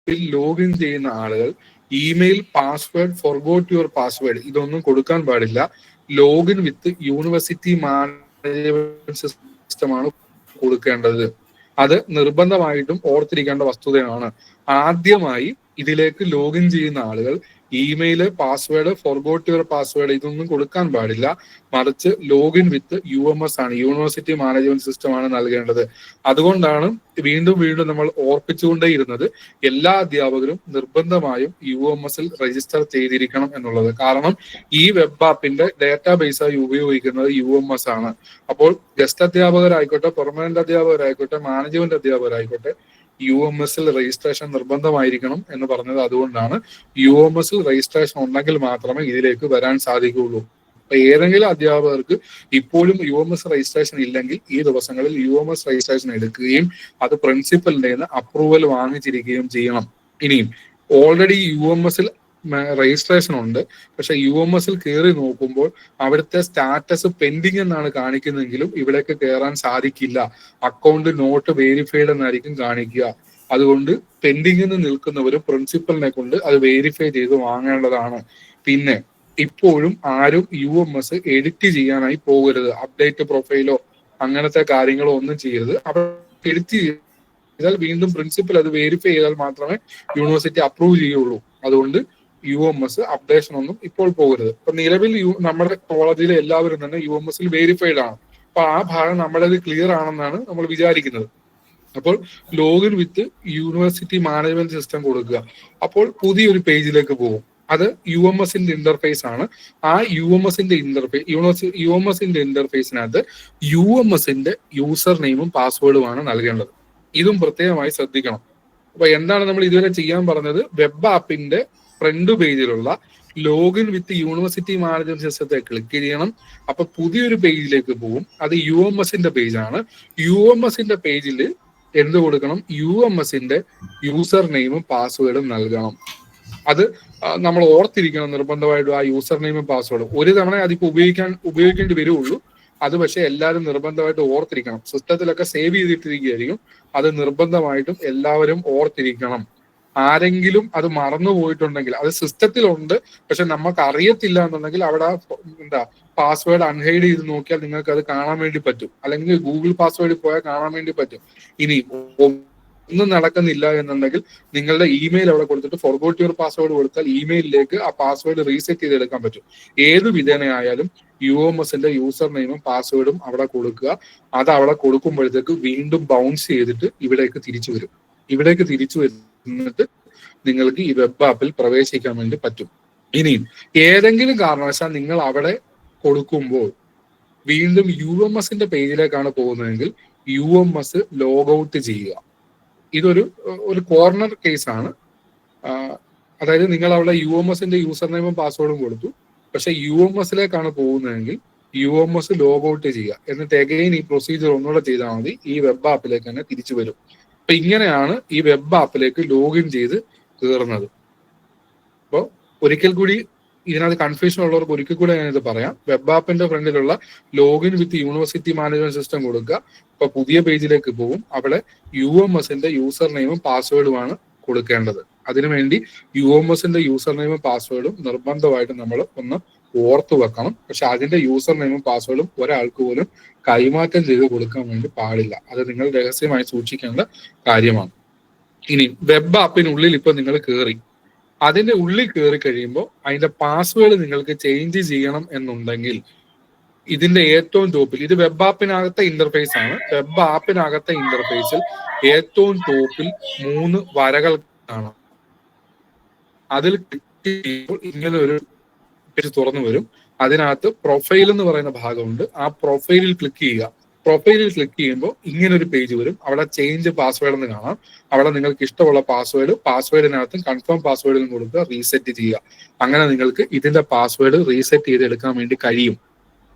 Login ചെയ്യുന്ന ആളുകൾ email, password, forgot your password ഇതൊന്നും കൊടുക്കാൻ പാടില്ല. ലോഗിൻ വിത്ത് യൂണിവേഴ്സിറ്റി മാനേജ്മെന്റ് സിസ്റ്റമാണ് കൊടുക്കേണ്ടത്. അത് നിർബന്ധമായിട്ടും ഓർത്തിരിക്കേണ്ട വസ്തുതയാണ്. ആദ്യമായി ഇതിലേക്ക് ലോഗിൻ ചെയ്യുന്ന ആളുകൾ email, password, forgot your password ഇതൊന്നും കൊടുക്കാൻ പാടില്ല. മറിച്ച് ലോഗിൻ വിത്ത് UMS ആണ്, യൂണിവേഴ്സിറ്റി മാനേജ്മെന്റ് സിസ്റ്റം ആണ് നൽകേണ്ടത്. അതുകൊണ്ടാണ് വീണ്ടും വീണ്ടും നമ്മൾ ഓർപ്പിച്ചുകൊണ്ടേയിരുന്നത് എല്ലാ അധ്യാപകരും നിർബന്ധമായും UMS-ൽ രജിസ്റ്റർ ചെയ്തിരിക്കണം എന്നുള്ളത്. കാരണം ഈ വെബ് ആപ്പിന്റെ ഡേറ്റാബേസായി ഉപയോഗിക്കുന്നത് UMS ആണ്. അപ്പോൾ ഗസ്റ്റ് അധ്യാപകരായിക്കോട്ടെ, പെർമനന്റ് അധ്യാപകരായിക്കോട്ടെ, മാനേജ്മെന്റ് അധ്യാപകരായിക്കോട്ടെ, UMS-ൽ രജിസ്ട്രേഷൻ നിർബന്ധമായിരിക്കണം എന്ന് പറഞ്ഞത് അതുകൊണ്ടാണ്. UMS-ൽ രജിസ്ട്രേഷൻ ഉണ്ടെങ്കിൽ മാത്രമേ ഇതിലേക്ക് വരാൻ സാധിക്കുകയുള്ളൂ. അപ്പൊ ഏതെങ്കിലും അധ്യാപകർക്ക് ഇപ്പോഴും UMS രജിസ്ട്രേഷൻ ഇല്ലെങ്കിൽ ഈ ദിവസങ്ങളിൽ UMS രജിസ്ട്രേഷൻ എടുക്കുകയും അത് പ്രിൻസിപ്പലിന്റെ അപ്രൂവൽ വാങ്ങിച്ചിരിക്കുകയും ചെയ്യണം. ഇനിയും ഓൾറെഡി UMS-ൽ രജിസ്ട്രേഷൻ ഉണ്ട്, പക്ഷെ UMS-ൽ കയറി നോക്കുമ്പോൾ അവിടുത്തെ സ്റ്റാറ്റസ് പെൻഡിങ് എന്നാണ് കാണിക്കുന്നതെങ്കിലും ഇവിടേക്ക് കയറാൻ സാധിക്കില്ല. അക്കൗണ്ട് നോട്ട് വെരിഫൈഡ് എന്നായിരിക്കും കാണിക്കുക. അതുകൊണ്ട് പെൻഡിങ്ങിന് നിൽക്കുന്നവരും പ്രിൻസിപ്പലിനെ കൊണ്ട് അത് വെരിഫൈ ചെയ്ത് വാങ്ങേണ്ടതാണ്. പിന്നെ ഇപ്പോഴും ആരും UMS എഡിറ്റ് ചെയ്യാനായി പോകരുത്. അപ്ഡേറ്റ് പ്രൊഫൈലോ അങ്ങനത്തെ കാര്യങ്ങളോ ഒന്നും ചെയ്യരുത്. അവിടെ എഡിറ്റ് ചെയ്താൽ വീണ്ടും പ്രിൻസിപ്പൽ അത് വെരിഫൈ ചെയ്താൽ മാത്രമേ യൂണിവേഴ്സിറ്റി അപ്രൂവ് ചെയ്യുള്ളൂ. അതുകൊണ്ട് UMS അപ്ഡേഷൻ ഒന്നും ഇപ്പോൾ പോകരുത്. ഇപ്പൊ നിലവിൽ നമ്മുടെ കോളേജിലെ എല്ലാവരും തന്നെ UMS-ൽ വെരിഫൈഡ് ആണ്. അപ്പൊ ആ ഭാഗം നമ്മളത് ക്ലിയർ ആണെന്നാണ് നമ്മൾ വിചാരിക്കുന്നത്. അപ്പോൾ login with university management system കൊടുക്കുക. അപ്പോൾ പുതിയൊരു പേജിലേക്ക് പോകും. അത് UMS-ന്റെ ഇന്റർഫേസ് ആണ്. ആ UMS-ന്റെ ഇന്റർഫേസിനകത്ത് UMS-ന്റെ യൂസർ നെയിമും പാസ്വേഡുമാണ് നൽകേണ്ടത്. ഇതും പ്രത്യേകമായി ശ്രദ്ധിക്കണം. അപ്പൊ എന്താണ് നമ്മൾ ഇതുവരെ ചെയ്യാൻ പറഞ്ഞത്? വെബ് ആപ്പിന്റെ ഫ്രണ്ട് പേജിലുള്ള ലോഗിൻ വിത്ത് യൂണിവേഴ്സിറ്റി മാനേജ്മെന്റ് സിസ്റ്റത്തെ ക്ലിക്ക് ചെയ്യണം. അപ്പൊ പുതിയൊരു പേജിലേക്ക് പോകും. അത് UMS-ന്റെ പേജാണ്. UMS-ന്റെ പേജിൽ എന്ത് കൊടുക്കണം? UMS-ന്റെ യൂസർ നെയിമും പാസ്വേഡും നൽകണം. അത് നമ്മൾ ഓർത്തിരിക്കണം നിർബന്ധമായിട്ടും. ആ യൂസർ നെയിമും പാസ്വേഡും ഒരു തവണ അതിപ്പോ ഉപയോഗിക്കേണ്ടി വരുള്ളൂ. അത് പക്ഷെ എല്ലാവരും നിർബന്ധമായിട്ട് ഓർത്തിരിക്കണം. സിസ്റ്റത്തിലൊക്കെ സേവ് ചെയ്തിട്ടിരിക്കുകയായിരിക്കും. അത് നിർബന്ധമായിട്ടും എല്ലാവരും ഓർത്തിരിക്കണം. ആരെങ്കിലും അത് മറന്നു പോയിട്ടുണ്ടെങ്കിൽ, അത് സിസ്റ്റത്തിലുണ്ട് പക്ഷെ നമുക്ക് അറിയത്തില്ല എന്നുണ്ടെങ്കിൽ അവിടെ പാസ്വേഡ് അൺഹൈഡ് ചെയ്ത് നോക്കിയാൽ നിങ്ങൾക്ക് അത് കാണാൻ വേണ്ടി പറ്റും. അല്ലെങ്കിൽ ഗൂഗിൾ പാസ്വേഡ് പോയാൽ കാണാൻ വേണ്ടി പറ്റും. ഇനി ഒന്നും നടക്കുന്നില്ല എന്നുണ്ടെങ്കിൽ നിങ്ങളുടെ ഇമെയിൽ അവിടെ കൊടുത്തിട്ട് ഫോർഗോട്ട് യുവർ പാസ്വേഡ് കൊടുത്താൽ ഇമെയിലിലേക്ക് ആ പാസ്വേഡ് റീസെറ്റ് ചെയ്തെടുക്കാൻ പറ്റും. ഏത് വിധേനയായാലും UMS-ന്റെ യൂസർ നെയിമും പാസ്വേഡും അവിടെ കൊടുക്കുക. അത് അവിടെ കൊടുക്കുമ്പോഴത്തേക്ക് വീണ്ടും ബൗൺസ് ചെയ്തിട്ട് ഇവിടേക്ക് തിരിച്ചു വരും. ഇവിടേക്ക് തിരിച്ചു വരുന്നിട്ട് നിങ്ങൾക്ക് ഈ വെബ് ആപ്പിൽ പ്രവേശിക്കാൻ വേണ്ടി പറ്റും. ഇനിയും ഏതെങ്കിലും കാരണവശാൽ നിങ്ങൾ അവിടെ കൊടുക്കുമ്പോൾ വീണ്ടും UMS-ന്റെ പേജിലേക്കാണ് പോകുന്നതെങ്കിൽ UMS ലോഗൌട്ട് ചെയ്യുക. ഇതൊരു കോർണർ കേസാണ്. അതായത് നിങ്ങൾ അവിടെ UMS-ന്റെ യൂസർ നെയിമും പാസ്വേഡും കൊടുത്തു, പക്ഷെ UMS-ലേക്കാണ് പോകുന്നതെങ്കിൽ UMS ലോഗൌട്ട് ചെയ്യുക. എന്നിട്ട് അഗൈൻ ഈ പ്രൊസീജിയർ ഒന്നുകൂടെ ചെയ്താൽ മതി. ഈ വെബ് ആപ്പിലേക്ക് തന്നെ തിരിച്ചു വരും. അപ്പൊ ഇങ്ങനെയാണ് ഈ വെബ് ആപ്പിലേക്ക് ലോഗിൻ ചെയ്ത് കയറുന്നത്. അപ്പോൾ ഒരിക്കൽ കൂടി ഇതിനകത്ത് കൺഫ്യൂഷൻ ഉള്ളവർക്ക് ഒരിക്കൽ കൂടെ ഞാനിത് പറയാം. വെബ് ആപ്പിന്റെ ഫ്രണ്ടിലുള്ള login with university management system കൊടുക്കുക. അപ്പൊ പുതിയ പേജിലേക്ക് പോകും. അവിടെ UMS-ന്റെ യൂസർ നെയിമും പാസ്വേഡുമാണ് കൊടുക്കേണ്ടത്. അതിനുവേണ്ടി UMS-ന്റെ യൂസർ നെയിമും പാസ്വേഡും നിർബന്ധമായിട്ട് നമ്മൾ ഒന്ന് ഓർത്തു വെക്കണം. പക്ഷെ അതിന്റെ യൂസർ നെയിമും പാസ്വേഡും ഒരാൾക്ക് പോലും കൈമാറ്റം ചെയ്ത് കൊടുക്കാൻ വേണ്ടി പാടില്ല. അത് നിങ്ങൾ രഹസ്യമായി സൂക്ഷിക്കേണ്ട കാര്യമാണ്. ഇനി വെബ് ആപ്പിനുള്ളിൽ ഇപ്പൊ നിങ്ങൾ കയറി, അതിന്റെ ഉള്ളിൽ കയറി കഴിയുമ്പോൾ അതിന്റെ പാസ്വേഡ് നിങ്ങൾക്ക് ചേഞ്ച് ചെയ്യണം എന്നുണ്ടെങ്കിൽ ഇതിന്റെ ഏറ്റവും ടോപ്പിൽ, ഇത് വെബ് ആപ്പിനകത്തെ ഇന്റർഫേസ് ആണ്. വെബ് ആപ്പിനകത്തെ ഇന്റർഫേസിൽ ഏറ്റവും ടോപ്പിൽ 3 വരകൾ കാണാം. അതിൽ ക്ലിക്ക് ചെയ്യുമ്പോൾ ഇങ്ങനെ ഒരു പേജ് തുറന്നു വരും. അതിനകത്ത് പ്രൊഫൈൽ എന്ന് പറയുന്ന ഭാഗമുണ്ട്. ആ പ്രൊഫൈലിൽ ക്ലിക്ക് ചെയ്യുക. പ്രൊഫൈലിൽ ക്ലിക്ക് ചെയ്യുമ്പോൾ ഇങ്ങനെ ഒരു പേജ് വരും. അവിടെ ചേഞ്ച് പാസ്വേഡ് എന്ന് കാണാം. അവിടെ നിങ്ങൾക്ക് ഇഷ്ടമുള്ള പാസ്വേഡിനകത്തും കൺഫേം പാസ്വേഡിലും കൊടുക്കുക, റീസെറ്റ് ചെയ്യുക. അങ്ങനെ നിങ്ങൾക്ക് ഇതിന്റെ പാസ്വേഡ് റീസെറ്റ് ചെയ്തെടുക്കാൻ വേണ്ടി കഴിയും.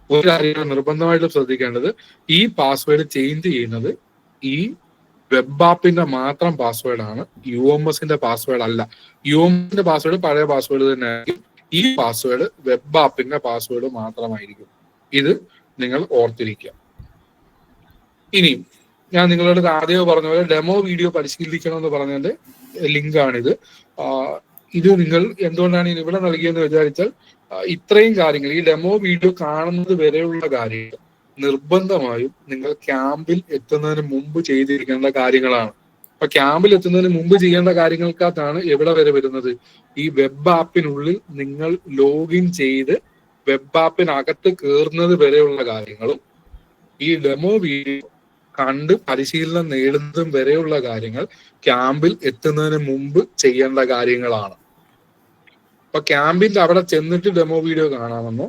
ഒരു കാര്യം നിർബന്ധമായിട്ടും ശ്രദ്ധിക്കേണ്ടത്, ഈ പാസ്വേഡ് ചേഞ്ച് ചെയ്യുന്നത് ഈ വെബ് ആപ്പിന്റെ മാത്രം പാസ്വേഡാണ്, UMS-ന്റെ പാസ്വേഡ് അല്ല. UMS-ന്റെ പാസ്വേഡ് പഴയ പാസ്വേഡ് തന്നെ ആയിരിക്കും. ഈ പാസ്വേഡ് വെബ് ആപ്പിന്റെ പാസ്വേഡ് മാത്രമായിരിക്കും. ഇത് നിങ്ങൾ ഓർത്തിരിക്കുക. ഇനിയും ഞാൻ നിങ്ങളോട് ആദ്യമേ പറഞ്ഞ പോലെ ഡെമോ വീഡിയോ പരിശീലിക്കണം എന്ന് പറഞ്ഞതിന്റെ ലിങ്കാണിത്. ഇത് നിങ്ങൾ എന്തുകൊണ്ടാണ് ഇവിടെ നൽകിയെന്ന് വിചാരിച്ചാൽ ഇത്രയും കാര്യങ്ങൾ ഈ ഡെമോ വീഡിയോ കാണുന്നത് വരെയുള്ള കാര്യങ്ങൾ നിർബന്ധമായും നിങ്ങൾ ക്യാമ്പിൽ എത്തുന്നതിന് മുമ്പ് ചെയ്തിരിക്കേണ്ട കാര്യങ്ങളാണ്. അപ്പൊ ക്യാമ്പിൽ എത്തുന്നതിന് മുമ്പ് ചെയ്യേണ്ട കാര്യങ്ങൾക്കകത്താണ് എവിടെ വരെ വരുന്നത്, ഈ വെബ് ആപ്പിനുള്ളിൽ നിങ്ങൾ ലോഗിൻ ചെയ്ത് വെബ് ആപ്പിനകത്ത് കയറുന്നത് വരെയുള്ള കാര്യങ്ങളും ഈ ഡെമോ വീഡിയോ കണ്ട് പരിശീലനം നേടുന്നതും വരെയുള്ള കാര്യങ്ങൾ ക്യാമ്പിൽ എത്തുന്നതിന് മുമ്പ് ചെയ്യേണ്ട കാര്യങ്ങളാണ്. അപ്പൊ ക്യാമ്പിന്റെ അവിടെ ചെന്നിട്ട് ഡെമോ വീഡിയോ കാണാമെന്നോ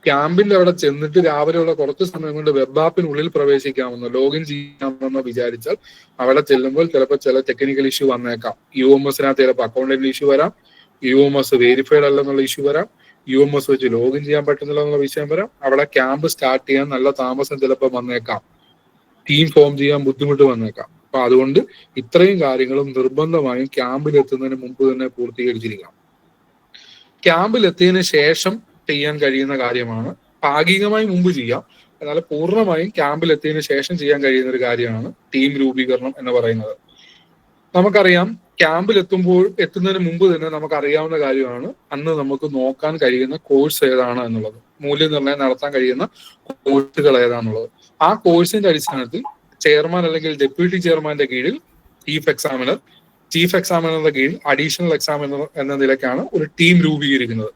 ക്യാമ്പിന്റെ അവിടെ ചെന്നിട്ട് രാവിലെയുള്ള കുറച്ച് സമയം കൊണ്ട് വെബ് ആപ്പിനുള്ളിൽ പ്രവേശിക്കാമെന്നോ ലോഗിൻ ചെയ്യാമെന്നോ വിചാരിച്ചാൽ അവിടെ ചെല്ലുമ്പോൾ ചിലപ്പോൾ ചില ടെക്നിക്കൽ ഇഷ്യൂ വന്നേക്കാം. UMS-നകത്ത് ചിലപ്പോൾ അക്കൗണ്ടിന്റെ ഇഷ്യൂ വരാം, UMS വെരിഫൈഡ് അല്ലെന്നുള്ള ഇഷ്യൂ വരാം, UMS വെച്ച് ലോഗിൻ ചെയ്യാൻ പറ്റുന്നില്ല എന്നുള്ള വിഷയം വരാം. അവിടെ ക്യാമ്പ് സ്റ്റാർട്ട് ചെയ്യാൻ നല്ല താമസം ചിലപ്പോൾ വന്നേക്കാം, ടീം ഫോം ചെയ്യാൻ ബുദ്ധിമുട്ട് വന്നേക്കാം. അപ്പൊ അതുകൊണ്ട് ഇത്രയും കാര്യങ്ങളും നിർബന്ധമായും ക്യാമ്പിൽ എത്തുന്നതിന് മുമ്പ് തന്നെ പൂർത്തീകരിച്ചിരിക്കണം. ക്യാമ്പിൽ എത്തിയതിനു ശേഷം ചെയ്യാൻ കഴിയുന്ന കാര്യമാണ്, ഭാഗികമായി മുമ്പ് ചെയ്യാം, എന്നാൽ പൂർണ്ണമായും ക്യാമ്പിൽ എത്തിയതിനു ശേഷം ചെയ്യാൻ കഴിയുന്ന ഒരു കാര്യമാണ് ടീം രൂപീകരണം എന്ന് പറയുന്നത്. നമുക്കറിയാം ക്യാമ്പിൽ എത്തുന്നതിന് മുമ്പ് തന്നെ നമുക്ക് അറിയാവുന്ന കാര്യമാണ് അന്ന് നമുക്ക് നോക്കാൻ കഴിയുന്ന കോഴ്സ് ഏതാണ് എന്നുള്ളത്, മൂല്യനിർണ്ണയം നടത്താൻ കഴിയുന്ന കോഴ്സുകൾ ഏതാണെന്നുള്ളത്. ആ കോഴ്സിന്റെ അടിസ്ഥാനത്തിൽ ചെയർമാൻ അല്ലെങ്കിൽ ഡെപ്യൂട്ടി ചെയർമാന്റെ കീഴിൽ ചീഫ് എക്സാമിനറുടെ കീഴിൽ അഡീഷണൽ എക്സാമിനർ എന്ന നിലയ്ക്കാണ് ഒരു ടീം രൂപീകരിക്കുന്നത്.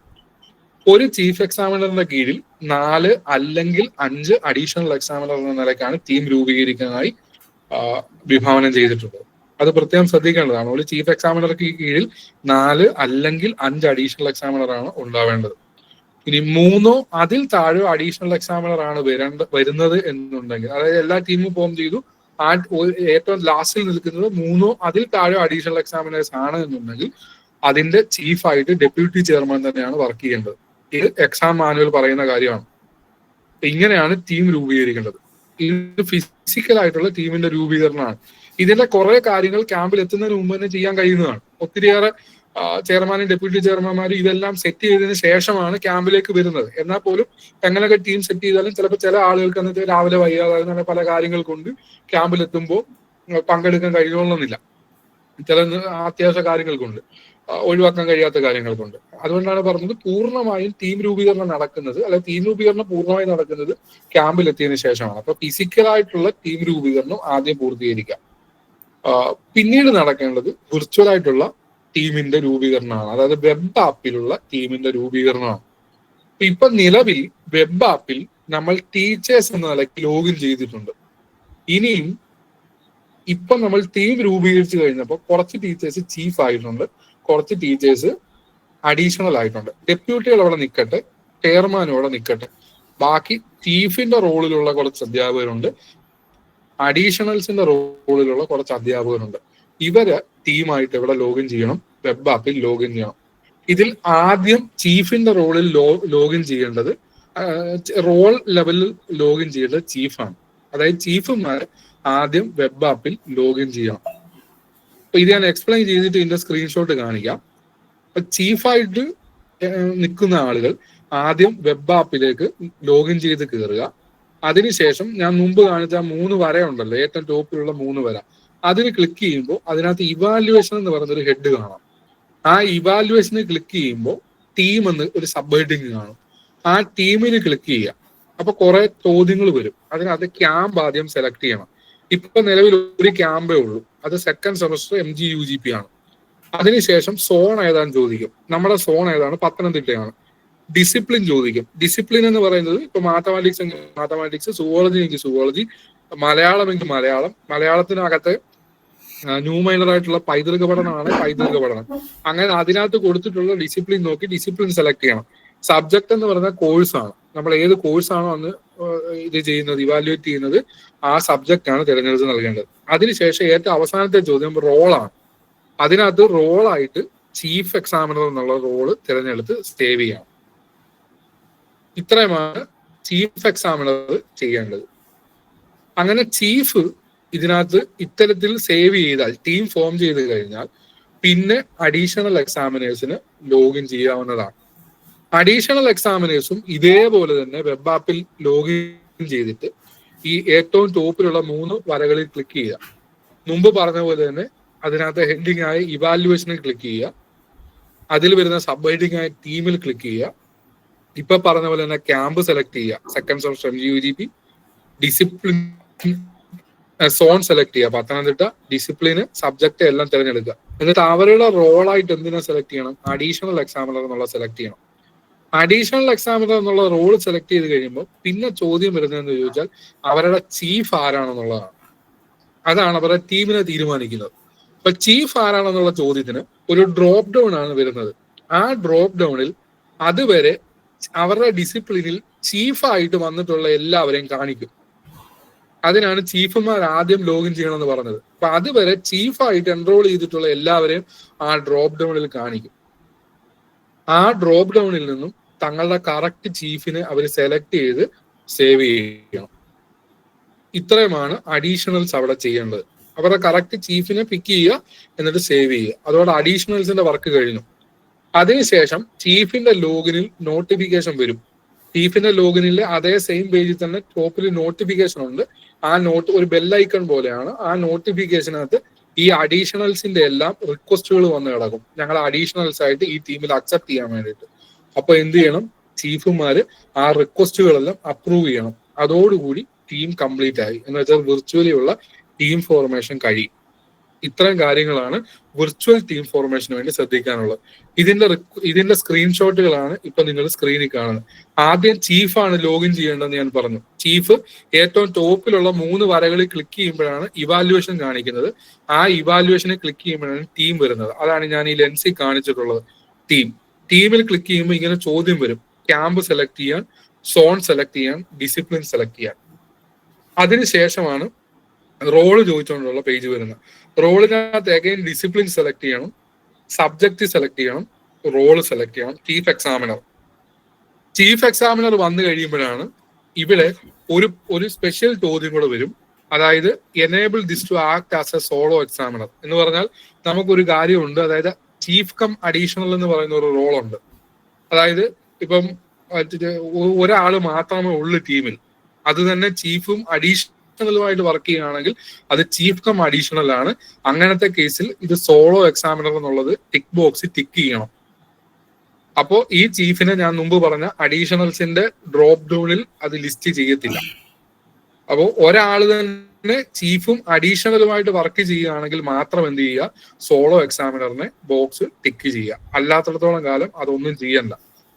ഒരു ചീഫ് എക്സാമിനറിന്റെ കീഴിൽ 4 അല്ലെങ്കിൽ 5 അഡീഷണൽ എക്സാമിനർ എന്ന നിലയ്ക്കാണ് ടീം രൂപീകരിക്കാനായി വിഭാവനം ചെയ്തിട്ടുള്ളത്. അത് പ്രത്യേകം ശ്രദ്ധിക്കേണ്ടതാണ്. ഒരു ചീഫ് എക്സാമിനർക്ക് കീഴിൽ 4 അല്ലെങ്കിൽ 5 അഡീഷണൽ എക്സാമിനർ ആണ് ഉണ്ടാവേണ്ടത്. ഇനി 3 അതിൽ താഴെ അഡീഷണൽ എക്സാമിനർ ആണ് വരുന്നത് എന്നുണ്ടെങ്കിൽ, അതായത് എല്ലാ ടീമും ഫോം ചെയ്തു, ഏറ്റവും ലാസ്റ്റിൽ നിൽക്കുന്നത് 3 അതിൽ താഴെ അഡീഷണൽ എക്സാമിനേഴ്സ് ആണ് എന്നുണ്ടെങ്കിൽ അതിന്റെ ചീഫായിട്ട് ഡെപ്യൂട്ടി ചെയർമാൻ തന്നെയാണ് വർക്ക് ചെയ്യേണ്ടത്. ഇത് എക്സാം മാനുവൽ പറയുന്ന കാര്യമാണ്. ഇങ്ങനെയാണ് ടീം രൂപീകരിക്കേണ്ടത്. ഇത് ഫിസിക്കലായിട്ടുള്ള ടീമിന്റെ രൂപീകരണമാണ്. ഇതിന്റെ കുറെ കാര്യങ്ങൾ ക്യാമ്പിൽ എത്തുന്നതിന് മുമ്പ് തന്നെ ചെയ്യാൻ കഴിയുന്നതാണ്. ഒത്തിരിയേറെ ചെയർമാനും ഡെപ്യൂട്ടി ചെയർമാൻമാരും ഇതെല്ലാം സെറ്റ് ചെയ്തതിനു ശേഷമാണ് ക്യാമ്പിലേക്ക് വരുന്നത്. എന്നാൽ പോലും എങ്ങനെയൊക്കെ ടീം സെറ്റ് ചെയ്താലും ചിലപ്പോൾ ചില ആളുകൾക്ക് എന്നിട്ട് രാവിലെ വൈകാതെ പല കാര്യങ്ങൾ കൊണ്ട് ക്യാമ്പിലെത്തുമ്പോൾ പങ്കെടുക്കാൻ കഴിയണമെന്നില്ല. ചില അത്യാവശ്യ കാര്യങ്ങൾ കൊണ്ട് ഒഴിവാക്കാൻ കഴിയാത്ത കാര്യങ്ങൾ കൊണ്ട്. അതുകൊണ്ടാണ് പറഞ്ഞത് പൂർണ്ണമായും ടീം രൂപീകരണം നടക്കുന്നത്, അല്ലെ ടീം രൂപീകരണം പൂർണ്ണമായും നടക്കുന്നത് ക്യാമ്പിൽ എത്തിയതിനു ശേഷമാണ്. അപ്പൊ ഫിസിക്കലായിട്ടുള്ള ടീം രൂപീകരണം ആദ്യം പൂർത്തീകരിക്കാം. പിന്നീട് നടക്കേണ്ടത് വിർച്വൽ ആയിട്ടുള്ള ടീമിന്റെ രൂപീകരണമാണ്, അതായത് വെബ് ആപ്പിലുള്ള ടീമിന്റെ രൂപീകരണമാണ്. ഇപ്പൊ നിലവിൽ വെബ് ആപ്പിൽ നമ്മൾ ടീച്ചേഴ്സ് എന്ന നിലയ്ക്ക് ലോഗിൻ ചെയ്തിട്ടുണ്ട്. ഇനിയും ഇപ്പൊ നമ്മൾ ടീം രൂപീകരിച്ചു കഴിഞ്ഞപ്പോൾ കുറച്ച് ടീച്ചേഴ്സ് ചീഫ് ആയിട്ടുണ്ട്, കുറച്ച് ടീച്ചേഴ്സ് അഡീഷണൽ ആയിട്ടുണ്ട്. ഡെപ്യൂട്ടികൾ അവിടെ നിൽക്കട്ടെ, ചെയർമാനും അവിടെ നിൽക്കട്ടെ. ബാക്കി ചീഫിന്റെ റോളിലുള്ള കുറച്ച് അധ്യാപകരുണ്ട്, അഡീഷണൽസിന്റെ റോളിലുള്ള കുറച്ച് അധ്യാപകരുണ്ട്. ഇവര് ടീമായിട്ട് ഇവിടെ ലോഗിൻ ചെയ്യണം, വെബ് ആപ്പിൽ ലോഗിൻ ചെയ്യണം. ഇതിൽ ആദ്യം ചീഫിന്റെ റോളിൽ ലോഗിൻ ചെയ്യേണ്ടത്, റോൾ ലെവലിൽ ലോഗിൻ ചെയ്യേണ്ടത് ചീഫാണ്. അതായത് ചീഫുമാർ ആദ്യം വെബ് ആപ്പിൽ ലോഗിൻ ചെയ്യണം. അപ്പൊ ഇത് ഞാൻ എക്സ്പ്ലെയിൻ ചെയ്തിട്ട് ഇതിന്റെ സ്ക്രീൻഷോട്ട് കാണിക്കാം. അപ്പൊ ചീഫായിട്ട് നിൽക്കുന്ന ആളുകൾ ആദ്യം വെബ് ആപ്പിലേക്ക് ലോഗിൻ ചെയ്ത് കയറുക. അതിനുശേഷം ഞാൻ മുമ്പ് കാണിച്ച 3 വര ഉണ്ടല്ലോ, ഏറ്റവും ടോപ്പിലുള്ള 3 വര, അതിന് ക്ലിക്ക് ചെയ്യുമ്പോൾ അതിനകത്ത് ഇവാലുവേഷൻ എന്ന് പറയുന്നൊരു ഹെഡ് കാണാം. ആ ഇവാലുവേഷന് ക്ലിക്ക് ചെയ്യുമ്പോൾ ടീം എന്ന് ഒരു സബ് ഹെഡിങ് കാണും. ആ ടീമിന് ക്ലിക്ക് ചെയ്യുക. അപ്പൊ കുറെ ചോദ്യങ്ങൾ വരും. അതിനകത്ത് ക്യാമ്പ് ആദ്യം സെലക്ട് ചെയ്യണം. ഇപ്പൊ നിലവിൽ ഒരു ക്യാമ്പേ ഉള്ളൂ, അത് സെക്കൻഡ് സെമസ്റ്റർ MG UGP ആണ്. അതിനുശേഷം സോൺ ഏതാന്ന് ചോദിക്കും. നമ്മുടെ സോൺ ഏതാണ്? പത്തനംതിട്ടയാണ്. ഡിസിപ്ലിൻ ചോദിക്കും. ഡിസിപ്ലിൻ എന്ന് പറയുന്നത് ഇപ്പൊ മാത്തമാറ്റിക്സ് എങ്കിൽ മാത്തമാറ്റിക്സ്, സുവോളജി എങ്കിൽ സുവോളജി, മലയാളം എങ്കിൽ മലയാളം. മലയാളത്തിനകത്ത് ന്യൂമൈനർ ആയിട്ടുള്ള പൈതൃക പഠനമാണ് പൈതൃക പഠനം. അങ്ങനെ അതിനകത്ത് കൊടുത്തിട്ടുള്ള ഡിസിപ്ലിൻ നോക്കി ഡിസിപ്ലിൻ സെലക്ട് ചെയ്യണം. സബ്ജക്ട് എന്ന് പറയുന്ന കോഴ്സാണ്. നമ്മൾ ഏത് കോഴ്സാണോ അന്ന് ഇത് ചെയ്യുന്നത്, ഇവാലുവേറ്റ് ചെയ്യുന്നത്, ആ സബ്ജക്റ്റ് ആണ് തിരഞ്ഞെടുത്ത് നൽകേണ്ടത്. അതിനുശേഷം ഏറ്റവും അവസാനത്തെ ചോദ്യം റോളാണ്. അതിനകത്ത് റോളായിട്ട് ചീഫ് എക്സാമിനർ എന്നുള്ള റോള് തിരഞ്ഞെടുത്ത് സേവ് ചെയ്യണം. ഇത്രയുമാണ് ചീഫ് എക്സാമിനർ ചെയ്യേണ്ടത്. അങ്ങനെ ചീഫ് ഇതിനകത്ത് ഇത്തരത്തിൽ സേവ് ചെയ്താൽ, ടീം ഫോം ചെയ്ത് കഴിഞ്ഞാൽ പിന്നെ അഡീഷണൽ എക്സാമിനേഴ്സിന് ലോഗിൻ ചെയ്യാവുന്നതാണ്. അഡീഷണൽ എക്സാമിനേഴ്സും ഇതേപോലെ തന്നെ വെബ് ആപ്പിൽ ലോഗിൻ ചെയ്തിട്ട് ഈ ഏറ്റവും ടോപ്പിലുള്ള 3 വരകളിൽ ക്ലിക്ക് ചെയ്യുക. മുമ്പ് പറഞ്ഞ പോലെ തന്നെ അതിനകത്ത് ഹെഡിങ് ആയി ഇവാലുവേഷനിൽ ക്ലിക്ക് ചെയ്യുക. അതിൽ വരുന്ന സബ് ഹെഡിങ് ആയി ടീമിൽ ക്ലിക്ക് ചെയ്യുക. ഇപ്പൊ പറഞ്ഞ പോലെ തന്നെ ക്യാമ്പ് സെലക്ട് ചെയ്യുക, second semester UGP. Discipline zone select ചെയ്യുക, പത്തനംതിട്ട. ഡിസിപ്ലിന്, സബ്ജക്ട് എല്ലാം തിരഞ്ഞെടുക്കുക. എന്നിട്ട് അവരുടെ റോളായിട്ട് എന്തിനാ സെലക്ട് ചെയ്യണം? അഡീഷണൽ എക്സാമിനർ എന്നുള്ള സെലക്ട് ചെയ്യണം. അഡീഷണൽ എക്സാമിനർ എന്നുള്ള റോൾ സെലക്ട് ചെയ്ത് കഴിയുമ്പോൾ പിന്നെ ചോദ്യം വരുന്നതെന്ന് ചോദിച്ചാൽ അവരുടെ ചീഫ് ആരാണെന്നുള്ളതാണ്. അതാണ് അവരുടെ ടീമിനെ തീരുമാനിക്കുന്നത്. അപ്പൊ ചീഫ് ആരാണെന്നുള്ള ചോദ്യത്തിന് ഒരു ഡ്രോപ്പ് ഡൗൺ ആണ് വരുന്നത്. ആ ഡ്രോപ്പ് ഡൗണിൽ അതുവരെ അവരുടെ ഡിസിപ്ലിനിൽ ചീഫായിട്ട് വന്നിട്ടുള്ള എല്ലാവരെയും കാണിക്കും. അതിനാണ് ചീഫുമാർ ആദ്യം ലോഗിൻ ചെയ്യണമെന്ന് പറഞ്ഞത്. അപ്പൊ അതുവരെ ചീഫായിട്ട് എൻറോൾ ചെയ്തിട്ടുള്ള എല്ലാവരെയും ആ ഡ്രോപ്പ് ഡൗണിൽ കാണിക്കും. ആ ഡ്രോപ്പ് ഡൗണിൽ നിന്നും തങ്ങളുടെ കറക്റ്റ് ചീഫിനെ അവർ സെലക്ട് ചെയ്ത് സേവ് ചെയ്യണം. ഇത്രയുമാണ് അഡീഷണൽസ് അവിടെ ചെയ്യേണ്ടത്. അവരുടെ കറക്റ്റ് ചീഫിനെ പിക്ക് ചെയ്യുക, എന്നിട്ട് സേവ് ചെയ്യുക. അതോടെ അഡീഷണൽസിന്റെ വർക്ക് കഴിഞ്ഞു. അതിനുശേഷം ചീഫിന്റെ ലോഗിനിൽ നോട്ടിഫിക്കേഷൻ വരും. ചീഫിന്റെ ലോഗിനിലെ അതേ സെയിം പേജിൽ തന്നെ ടോപ്പിൽ നോട്ടിഫിക്കേഷൻ ഉണ്ട്. ആ ഒരു ബെല്ലൈക്കൺ പോലെയാണ്. ആ നോട്ടിഫിക്കേഷനകത്ത് ഈ അഡീഷണൽസിന്റെ എല്ലാം റിക്വസ്റ്റുകൾ വന്ന് കിടക്കും, ഞങ്ങൾ അഡീഷണൽസ് ആയിട്ട് ഈ ടീമിൽ അക്സെപ്റ്റ് ചെയ്യാൻ വേണ്ടിയിട്ട്. അപ്പൊ എന്ത് ചെയ്യണം? ചീഫുമാര് ആ റിക്വസ്റ്റുകളെല്ലാം അപ്രൂവ് ചെയ്യണം. അതോടുകൂടി ടീം കംപ്ലീറ്റ് ആയി എന്ന് വെച്ചാൽ വിർച്വലി ഉള്ള ടീം ഫോർമേഷൻ കഴിയും. ഇത്തരം കാര്യങ്ങളാണ് വിർച്വൽ ടീം ഫോർമേഷന് വേണ്ടി ശ്രദ്ധിക്കാനുള്ളത്. ഇതിന്റെ സ്ക്രീൻഷോട്ടുകളാണ് ഇപ്പൊ നിങ്ങൾ സ്ക്രീനിൽ കാണുന്നത്. ആദ്യം ചീഫാണ് ലോഗിൻ ചെയ്യേണ്ടതെന്ന് ഞാൻ പറഞ്ഞു. ചീഫ് ഏറ്റവും ടോപ്പിലുള്ള 3 വരകളിൽ ക്ലിക്ക് ചെയ്യുമ്പോഴാണ് ഇവാലുവേഷൻ കാണിക്കുന്നത്. ആ ഇവാലുവേഷനെ ക്ലിക്ക് ചെയ്യുമ്പോഴാണ് ടീം വരുന്നത്. അതാണ് ഞാൻ ഈ ലെൻസിൽ കാണിച്ചിട്ടുള്ളത്. ടീമിൽ ക്ലിക്ക് ചെയ്യുമ്പോൾ ഇങ്ങനെ ചോദ്യം വരും. ക്യാമ്പ് സെലക്ട് ചെയ്യാൻ, സോൺ സെലക്ട് ചെയ്യാൻ, ഡിസിപ്ലിൻ സെലക്ട് ചെയ്യാൻ. അതിനുശേഷമാണ് റോള് ചോദിച്ചുകൊണ്ടുള്ള പേജ് വരുന്നത്. റോളിനകത്ത് അഗൈൻ ഡിസിപ്ലിൻ സെലക്ട് ചെയ്യണം, സബ്ജക്ട് സെലക്ട് ചെയ്യണം, റോള് സെലക്ട് ചെയ്യണം, ചീഫ് എക്സാമിനർ വന്നു കഴിയുമ്പോഴാണ് ഇവിടെ ഒരു സ്പെഷ്യൽ ചോദ്യം കൂടെ വരും. അതായത് enable this to act as a solo examiner എന്ന് പറഞ്ഞാൽ നമുക്കൊരു കാര്യമുണ്ട്. അതായത് ചീഫ് കം അഡീഷണൽ എന്ന് പറയുന്ന ഒരു റോളുണ്ട്. അതായത് ഇപ്പം ഒരാള് മാത്രമേ ഉള്ളൂ ടീമിൽ, അത് തന്നെ ചീഫും അഡീഷണലുമായിട്ട് വർക്ക് ചെയ്യുകയാണെങ്കിൽ അത് ചീഫ് കം അഡീഷണൽ ആണ്. അങ്ങനത്തെ കേസിൽ ഇത് സോളോ എക്സാമിനർ എന്നുള്ളത് ടിക്ക് ബോക്സ് ടിക്ക് ചെയ്യണം. അപ്പോ ഈ ചീഫിനെ ഞാൻ മുമ്പ് പറഞ്ഞ അഡീഷണൽസിന്റെ ഡ്രോപ്പ് ഡൗണിൽ അത് ലിസ്റ്റ് ചെയ്യത്തില്ല. അപ്പോ ഒരാൾ തന്നെ ചീഫും അഡീഷണലുമായിട്ട് വർക്ക് ചെയ്യുകയാണെങ്കിൽ മാത്രം എന്ത് ചെയ്യുക? സോളോ എക്സാമിനറിനെ ബോക്സ് ടിക്ക് ചെയ്യുക. അല്ലാത്തടത്തോളം കാലം അതൊന്നും ചെയ്യണ്ട.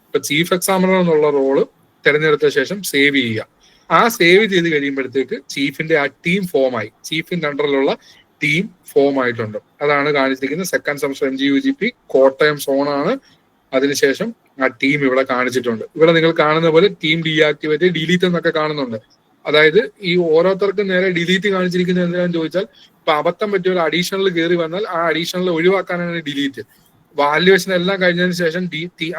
ഇപ്പൊ ചീഫ് എക്സാമിനർ എന്നുള്ള റോള് തിരഞ്ഞെടുത്ത ശേഷം സേവ് ചെയ്യുക. ആ സേവ് ചെയ്ത് കഴിയുമ്പോഴത്തേക്ക് ചീഫിന്റെ ആ ടീം ഫോമായി, ചീഫിന്റെ അണ്ടറിലുള്ള ടീം ഫോം ആയിട്ടുണ്ട്. അതാണ് കാണിച്ചിരിക്കുന്നത്. സെക്കൻഡ് സെമസ്റ്റർ MGUGP കോട്ടയം സോണാണ്. അതിനുശേഷം ആ ടീം ഇവിടെ കാണിച്ചിട്ടുണ്ട്. ഇവിടെ നിങ്ങൾ കാണുന്ന പോലെ ടീം ഡീആക്ടിവേറ്റ്, ഡിലീറ്റ് എന്നൊക്കെ കാണുന്നുണ്ട്. അതായത് ഈ ഓരോരുത്തർക്കും നേരെ ഡിലീറ്റ് കാണിച്ചിരിക്കുന്നത് എന്താണെന്ന് ചോദിച്ചാൽ, ഇപ്പൊ അബദ്ധം പറ്റിയ ഒരു അഡീഷണൽ കയറി വന്നാൽ ആ അഡീഷണൽ ഒഴിവാക്കാനാണ് ഡിലീറ്റ്. വാല്യുവേഷൻ എല്ലാം കഴിഞ്ഞതിന് ശേഷം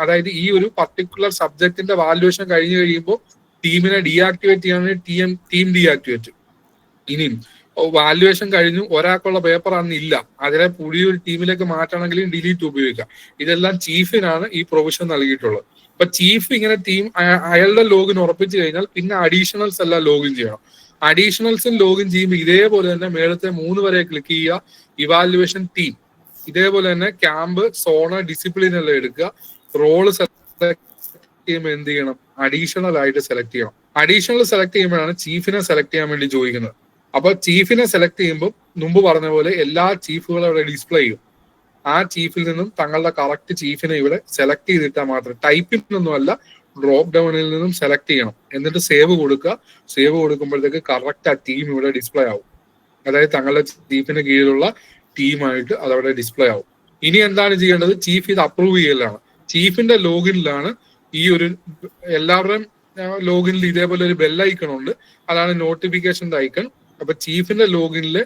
അതായത് ഈ ഒരു പർട്ടിക്കുലർ സബ്ജക്റ്റിന്റെ വാല്യുവേഷൻ കഴിഞ്ഞ് കഴിയുമ്പോൾ ടീമിനെ ഡീആക്ടിവേറ്റ് ചെയ്യാൻ ടീം ഡീആക്ടിവേറ്റ്. ഇനിയും വാല്യുവേഷൻ കഴിഞ്ഞു, ഒരാൾക്കുള്ള പേപ്പർ അന്ന് ഇല്ല, അതിനെ പുതിയൊരു ടീമിലേക്ക് മാറ്റണമെങ്കിലും ഡിലീറ്റ് ഉപയോഗിക്കാം. ഇതെല്ലാം ചീഫിനാണ് ഈ പ്രൊവിഷൻ നൽകിയിട്ടുള്ളത്. അപ്പൊ ചീഫ് ഇങ്ങനെ അയാളുടെ ലോഗിൻ ഉറപ്പിച്ചു കഴിഞ്ഞാൽ പിന്നെ അഡീഷണൽസ് എല്ലാം ലോഗിൻ ചെയ്യണം. അഡീഷണൽസും ലോഗിൻ ചെയ്യുമ്പോൾ ഇതേപോലെ തന്നെ മേളത്തെ 3 വരെ ക്ലിക്ക് ചെയ്യുക, ഇവാലുവേഷൻ ടീം. ഇതേപോലെ തന്നെ ക്യാമ്പ്, സോണ, ഡിസിപ്ലിൻ എല്ലാം എടുക്കുക. റോള് സെലക്ട് ചെയ്യുമ്പോൾ എന്ത് ചെയ്യണം? അഡീഷണൽ ആയിട്ട് സെലക്ട് ചെയ്യണം. അഡീഷണൽ സെലക്ട് ചെയ്യുമ്പോഴാണ് ചീഫിനെ സെലക്ട് ചെയ്യാൻ വേണ്ടി ചോദിക്കുന്നത്. അപ്പൊ ചീഫിനെ സെലക്ട് ചെയ്യുമ്പോൾ മുമ്പ് പറഞ്ഞ പോലെ എല്ലാ ചീഫുകളും അവിടെ ഡിസ്പ്ലേ ചെയ്യും. ആ ചീഫിൽ നിന്നും തങ്ങളുടെ കറക്റ്റ് ചീഫിനെ ഇവിടെ സെലക്ട് ചെയ്തിട്ടാൽ മാത്രം, ടൈപ്പിനൊന്നും അല്ല, ഡ്രോപ്പ് ഡൗണിൽ നിന്നും സെലക്ട് ചെയ്യണം. എന്നിട്ട് സേവ് കൊടുക്കുക. സേവ് കൊടുക്കുമ്പോഴത്തേക്ക് കറക്റ്റ് ആ ടീം ഇവിടെ ഡിസ്പ്ലേ ആവും. അതായത് തങ്ങളുടെ ചീഫിന് കീഴിലുള്ള ടീമായിട്ട് അതവിടെ ഡിസ്പ്ലേ ആവും. ഇനി എന്താണ് ചെയ്യേണ്ടത്? ചീഫ് ഇത് അപ്രൂവ് ചെയ്യലാണ്. ചീഫിന്റെ ലോഗിനിലാണ് ഈ ഒരു എല്ലാവരുടെയും ലോഗിനിൽ ഇതേപോലെ ഒരു ബെല്ലൈക്കൺ ഉണ്ട്. അതാണ് നോട്ടിഫിക്കേഷന്റെ ഐക്കൺ. അപ്പൊ ചീഫിന്റെ ലോഗിനിൽ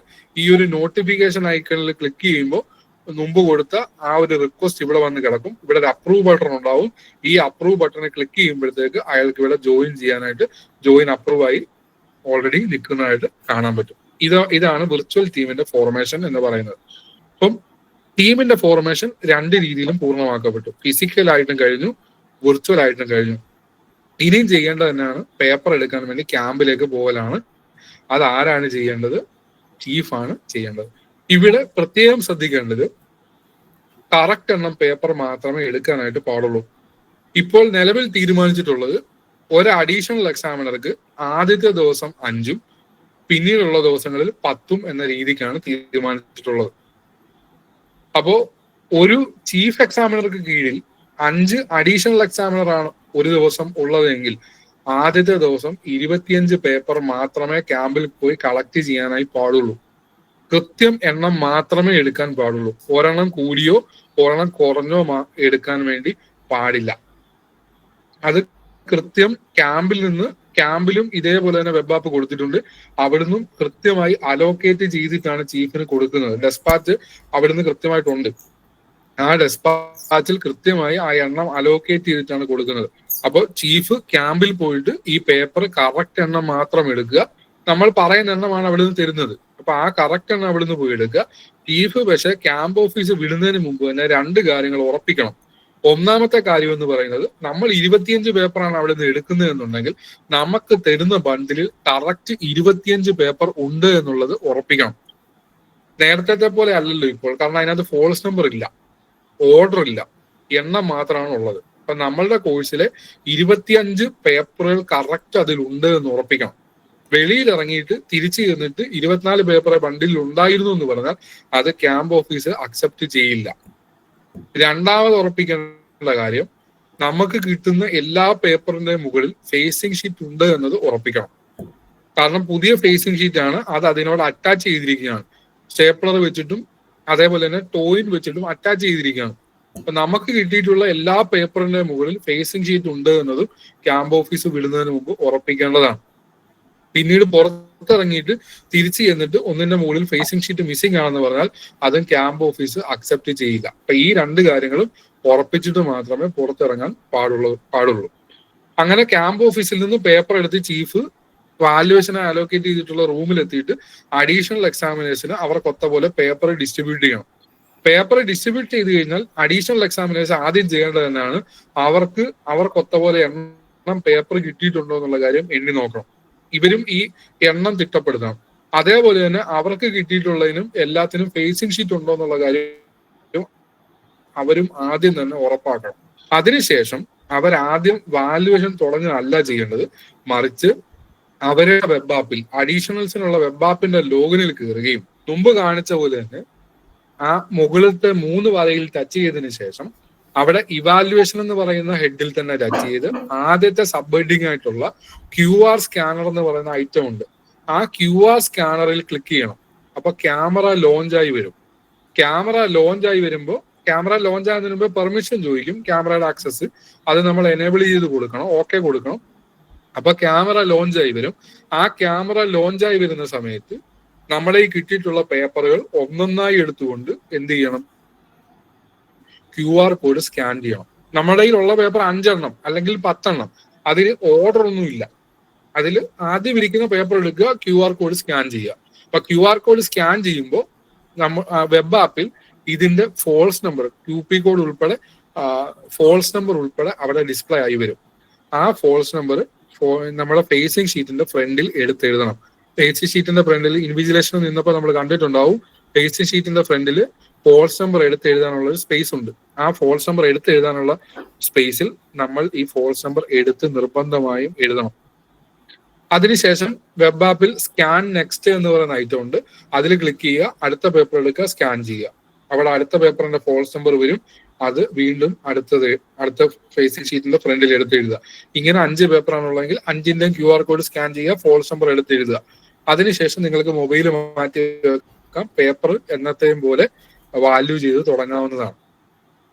ഈ ഒരു നോട്ടിഫിക്കേഷൻ ഐക്കണിൽ ക്ലിക്ക് ചെയ്യുമ്പോൾ മുമ്പ് കൊടുത്ത ആ ഒരു റിക്വസ്റ്റ് ഇവിടെ വന്ന് കിടക്കും. ഇവിടെ ഒരു അപ്രൂവ് ബട്ടൺ ഉണ്ടാവും. ഈ അപ്രൂവ് ബട്ടണിൽ ക്ലിക്ക് ചെയ്യുമ്പോഴത്തേക്ക് അയാൾക്ക് ഇവിടെ ജോയിൻ ചെയ്യാനായിട്ട് ജോയിൻ അപ്രൂവ് ആയി ഓൾറെഡി നിൽക്കുന്നതായിട്ട് കാണാൻ പറ്റും. ഇതാണ് വിർച്വൽ ടീമിന്റെ ഫോർമേഷൻ എന്ന് പറയുന്നത്. അപ്പം ടീമിന്റെ ഫോർമേഷൻ 2 രീതിയിലും പൂർണ്ണമാക്കപ്പെട്ടു. ഫിസിക്കൽ ആയിട്ടും കഴിഞ്ഞു, വിർച്വൽ ആയിട്ടും കഴിഞ്ഞു. ഇനിയും ചെയ്യേണ്ടത് തന്നെയാണ് പേപ്പർ എടുക്കാൻ വേണ്ടി ക്യാമ്പിലേക്ക് പോകലാണ്. അത് ആരാണ് ചെയ്യേണ്ടത്? ചീഫാണ് ചെയ്യേണ്ടത്. ഇവിടെ പ്രത്യേകം ശ്രദ്ധിക്കേണ്ടത് കറക്റ്റ് എണ്ണം പേപ്പർ മാത്രമേ എടുക്കാനായിട്ട് പാടുള്ളൂ. ഇപ്പോൾ നിലവിൽ തീരുമാനിച്ചിട്ടുള്ളത് ഒരു അഡീഷണൽ എക്സാമിനർക്ക് ആദ്യത്തെ ദിവസം 5ഉം പിന്നീടുള്ള ദിവസങ്ങളിൽ 10ഉം എന്ന രീതിക്കാണ് തീരുമാനിച്ചിട്ടുള്ളത്. അപ്പോ ഒരു ചീഫ് എക്സാമിനർക്ക് കീഴിൽ 5 അഡീഷണൽ എക്സാമിനർ ആണ് ഒരു ദിവസം ഉള്ളതെങ്കിൽ ആദ്യത്തെ ദിവസം 25 പേപ്പർ മാത്രമേ ക്യാമ്പിൽ പോയി കളക്ട് ചെയ്യാനായി പാടുള്ളൂ. കൃത്യം എണ്ണം മാത്രമേ എടുക്കാൻ പാടുള്ളൂ. ഒരെണ്ണം കൂടിയോ ഒരെണ്ണം കുറഞ്ഞോ എടുക്കാൻ വേണ്ടി പാടില്ല. അത് കൃത്യം ക്യാമ്പിലും ഇതേപോലെ തന്നെ വെബ് ആപ്പ് കൊടുത്തിട്ടുണ്ട്. അവിടുന്ന് കൃത്യമായി അലോക്കേറ്റ് ചെയ്തിട്ടാണ് ചീഫിന് കൊടുക്കുന്നത്. ഡെസ്പാച്ച് അവിടുന്ന് കൃത്യമായിട്ടുണ്ട്. ആ ഡെസ്പാച്ചിൽ കൃത്യമായി ആ എണ്ണം അലോക്കേറ്റ് ചെയ്തിട്ടാണ് കൊടുക്കുന്നത്. അപ്പോൾ ചീഫ് ക്യാമ്പിൽ പോയിട്ട് ഈ പേപ്പർ കറക്റ്റ് എണ്ണം മാത്രം എടുക്കുക. നമ്മൾ പറയുന്ന എണ്ണമാണ് അവിടുന്ന് തരുന്നത്. അപ്പൊ ആ കറക്റ്റ് എണ്ണം അവിടുന്ന് പോയി എടുക്കുക. ചീഫ് പക്ഷെ ക്യാമ്പ് ഓഫീസ് വിടുന്നതിന് മുമ്പ് തന്നെ 2 കാര്യങ്ങൾ ഉറപ്പിക്കണം. ഒന്നാമത്തെ കാര്യം എന്ന് പറയുന്നത്, നമ്മൾ 25 പേപ്പറാണ് അവിടെ നിന്ന് എടുക്കുന്നത് എന്നുണ്ടെങ്കിൽ നമുക്ക് തരുന്ന ബണ്ടിലിൽ കറക്റ്റ് 25 പേപ്പർ ഉണ്ട് എന്നുള്ളത് ഉറപ്പിക്കണം. നേരത്തെ പോലെ അല്ലല്ലോ ഇപ്പോൾ. കാരണം അതിനകത്ത് ഫോൾസ് നമ്പർ ഇല്ല, ഓർഡർ ഇല്ല, എണ്ണം മാത്രമാണ് ഉള്ളത്. അപ്പൊ നമ്മളുടെ കോഴ്സിലെ 25 പേപ്പറുകൾ കറക്റ്റ് അതിലുണ്ട് എന്ന് ഉറപ്പിക്കണം. വെളിയിൽ ഇറങ്ങിയിട്ട് തിരിച്ചു ചെന്നിട്ട് 24 പേപ്പറെ ബണ്ടിൽ ഉണ്ടായിരുന്നു എന്ന് പറഞ്ഞാൽ അത് ക്യാമ്പ് ഓഫീസ് അക്സെപ്റ്റ് ചെയ്യില്ല. രണ്ടാമത് ഉറപ്പിക്കേണ്ട കാര്യം, നമുക്ക് കിട്ടുന്ന എല്ലാ പേപ്പറിന്റെ മുകളിൽ ഫേസിംഗ് ഷീറ്റ് ഉണ്ട് എന്നത് ഉറപ്പിക്കണം. കാരണം പുതിയ ഫേസിംഗ് ഷീറ്റ് ആണ്, അത് അതിനോട് അറ്റാച്ച് ചെയ്തിരിക്കുകയാണ്. സ്റ്റേപ്ലർ വെച്ചിട്ടും അതേപോലെ തന്നെ ടോയിൻ വെച്ചിട്ടും അറ്റാച്ച് ചെയ്തിരിക്കുകയാണ്. അപ്പൊ നമുക്ക് കിട്ടിയിട്ടുള്ള എല്ലാ പേപ്പറിന്റെ മുകളിൽ ഫേസിംഗ് ഷീറ്റ് ഉണ്ട് എന്നതും ക്യാമ്പ് ഓഫീസ് വിടുന്നതിന് മുമ്പ് ഉറപ്പിക്കേണ്ടതാണ്. പിന്നീട് പുറത്തിറങ്ങിയിട്ട് തിരിച്ചു ചെന്നിട്ട് ഒന്നിന്റെ മുകളിൽ ഫേസിംഗ് ഷീറ്റ് മിസ്സിംഗ് ആണെന്ന് പറഞ്ഞാൽ അതും ക്യാമ്പ് ഓഫീസ് അക്സെപ്റ്റ് ചെയ്യില്ല. അപ്പൊ ഈ 2 കാര്യങ്ങളും ഉറപ്പിച്ചിട്ട് മാത്രമേ പുറത്തിറങ്ങാൻ പാടുള്ളൂ. അങ്ങനെ ക്യാമ്പ് ഓഫീസിൽ നിന്ന് പേപ്പർ എടുത്ത് ചീഫ് വാല്യുവേഷനെ അലോക്കേറ്റ് ചെയ്തിട്ടുള്ള റൂമിലെത്തിയിട്ട് അഡീഷണൽ എക്സാമിനേഴ്സിന് അവർക്കൊത്ത പോലെ പേപ്പർ ഡിസ്ട്രിബ്യൂട്ട് ചെയ്യണം. പേപ്പർ ഡിസ്ട്രിബ്യൂട്ട് ചെയ്ത് കഴിഞ്ഞാൽ അഡീഷണൽ എക്സാമിനേഴ്സ് ആദ്യം ചെയ്യേണ്ടത് തന്നെയാണ് അവർക്കൊത്ത പോലെ എണ്ണം പേപ്പർ കിട്ടിയിട്ടുണ്ടോ എന്നുള്ള കാര്യം എണ്ണി നോക്കണം. ഇവരും ഈ എണ്ണം തിട്ടപ്പെടുത്തണം. അതേപോലെ തന്നെ അവർക്ക് കിട്ടിയിട്ടുള്ളതിനും എല്ലാത്തിനും ഫേസിംഗ് ഷീറ്റ് ഉണ്ടോ എന്നുള്ള കാര്യം അവരും ആദ്യം തന്നെ ഉറപ്പാക്കണം. അതിനുശേഷം അവരാദ്യം വാല്യുവേഷൻ തുടങ്ങുകയല്ല ചെയ്യേണ്ടത്, മറിച്ച് അവരുടെ വെബ് ആപ്പിൽ അഡീഷണൽസിനുള്ള വെബ് ആപ്പിന്റെ ലോഗിനിൽ കയറുകയും മുമ്പ് കാണിച്ച പോലെ തന്നെ ആ മുകളിലത്തെ 3 വരയിൽ ടച്ച് ചെയ്തതിനു ശേഷം അവിടെ ഇവാലുവേഷൻ എന്ന് പറയുന്ന ഹെഡിൽ തന്നെ ടച്ച് ചെയ്ത് ആദ്യത്തെ സബ് ഹെഡിങ് ആയിട്ടുള്ള QR സ്കാനർ എന്ന് പറയുന്ന ഐറ്റം ഉണ്ട്. ആ QR സ്കാനറിൽ ക്ലിക്ക് ചെയ്യണം. അപ്പൊ ക്യാമറ ലോഞ്ച് ആയി വരും. ക്യാമറ ലോഞ്ച് ആകുന്നതിന് മുമ്പ് പെർമിഷൻ ചോദിക്കും, ക്യാമറയുടെ ആക്സസ്. അത് നമ്മൾ എനേബിൾ ചെയ്ത് കൊടുക്കണം, ഓക്കെ കൊടുക്കണം. അപ്പൊ ക്യാമറ ലോഞ്ച് ആയി വരും. ആ ക്യാമറ ലോഞ്ച് ആയി വരുന്ന സമയത്ത് നമ്മളെ ഈ കിട്ടിയിട്ടുള്ള പേപ്പറുകൾ ഒന്നൊന്നായി എടുത്തുകൊണ്ട് എന്ത് ചെയ്യണം, QR കോഡ് സ്കാൻ ചെയ്യണം. നമ്മുടെ കയ്യിലുള്ള പേപ്പർ 5 എണ്ണം അല്ലെങ്കിൽ 10 എണ്ണം, അതിന് ഓർഡർ ഒന്നുമില്ല. അതിൽ ആദ്യം ഇരിക്കുന്ന പേപ്പർ എടുക്കുക, QR കോഡ് സ്കാൻ ചെയ്യുക. അപ്പൊ QR കോഡ് സ്കാൻ ചെയ്യുമ്പോൾ വെബ് ആപ്പിൽ ഇതിന്റെ ഫോൾസ് നമ്പർ, QP കോഡ് ഉൾപ്പെടെ ഫോൾസ് നമ്പർ ഉൾപ്പെടെ അവിടെ ഡിസ്പ്ലേ ആയി വരും. ആ ഫോൾസ് നമ്പർ നമ്മുടെ ഫേസിംഗ് ഷീറ്റിന്റെ ഫ്രണ്ടിൽ എടുത്തെഴുതണം. ഫേസിംഗ് ഷീറ്റിന്റെ ഫ്രണ്ടിൽ ഇൻവിജിലേഷൻ നിന്നപ്പോൾ നമ്മൾ കണ്ടിട്ടുണ്ടാവും, ഫേസിംഗ് ഷീറ്റിന്റെ ഫ്രണ്ടിൽ ഫോൾസ് നമ്പർ എടുത്തെഴുതാനുള്ള ഒരു സ്പേസ് ഉണ്ട്. ആ ഫോൾസ് നമ്പർ എടുത്തെഴുതാനുള്ള സ്പേസിൽ നമ്മൾ ഈ ഫോൾസ് നമ്പർ എടുത്ത് നിർബന്ധമായും എഴുതണം. അതിനുശേഷം വെബ് ആപ്പിൽ സ്കാൻ നെക്സ്റ്റ് എന്ന് പറയുന്ന ഐറ്റം ഉണ്ട്. അതിൽ ക്ലിക്ക് ചെയ്യുക, അടുത്ത പേപ്പർ എടുക്കുക, സ്കാൻ ചെയ്യുക. അവിടെ അടുത്ത പേപ്പറിന്റെ ഫോൾസ് നമ്പർ വരും. അത് വീണ്ടും അടുത്ത ഫേസിംഗ് ഷീറ്റിന്റെ ഫ്രണ്ടിൽ എടുത്തെഴുതുക. ഇങ്ങനെ 5 പേപ്പറാണുള്ളതെങ്കിൽ 5ന്റെയും QR കോഡ് സ്കാൻ ചെയ്യുക, ഫോൾസ് നമ്പർ എടുത്തെഴുതുക. അതിനുശേഷം നിങ്ങൾക്ക് മൊബൈൽ മാറ്റി വെക്കാം, പേപ്പർ എന്നത്തെയും പോലെ വാല്യൂ ചെയ്ത് തുടങ്ങാവുന്നതാണ്.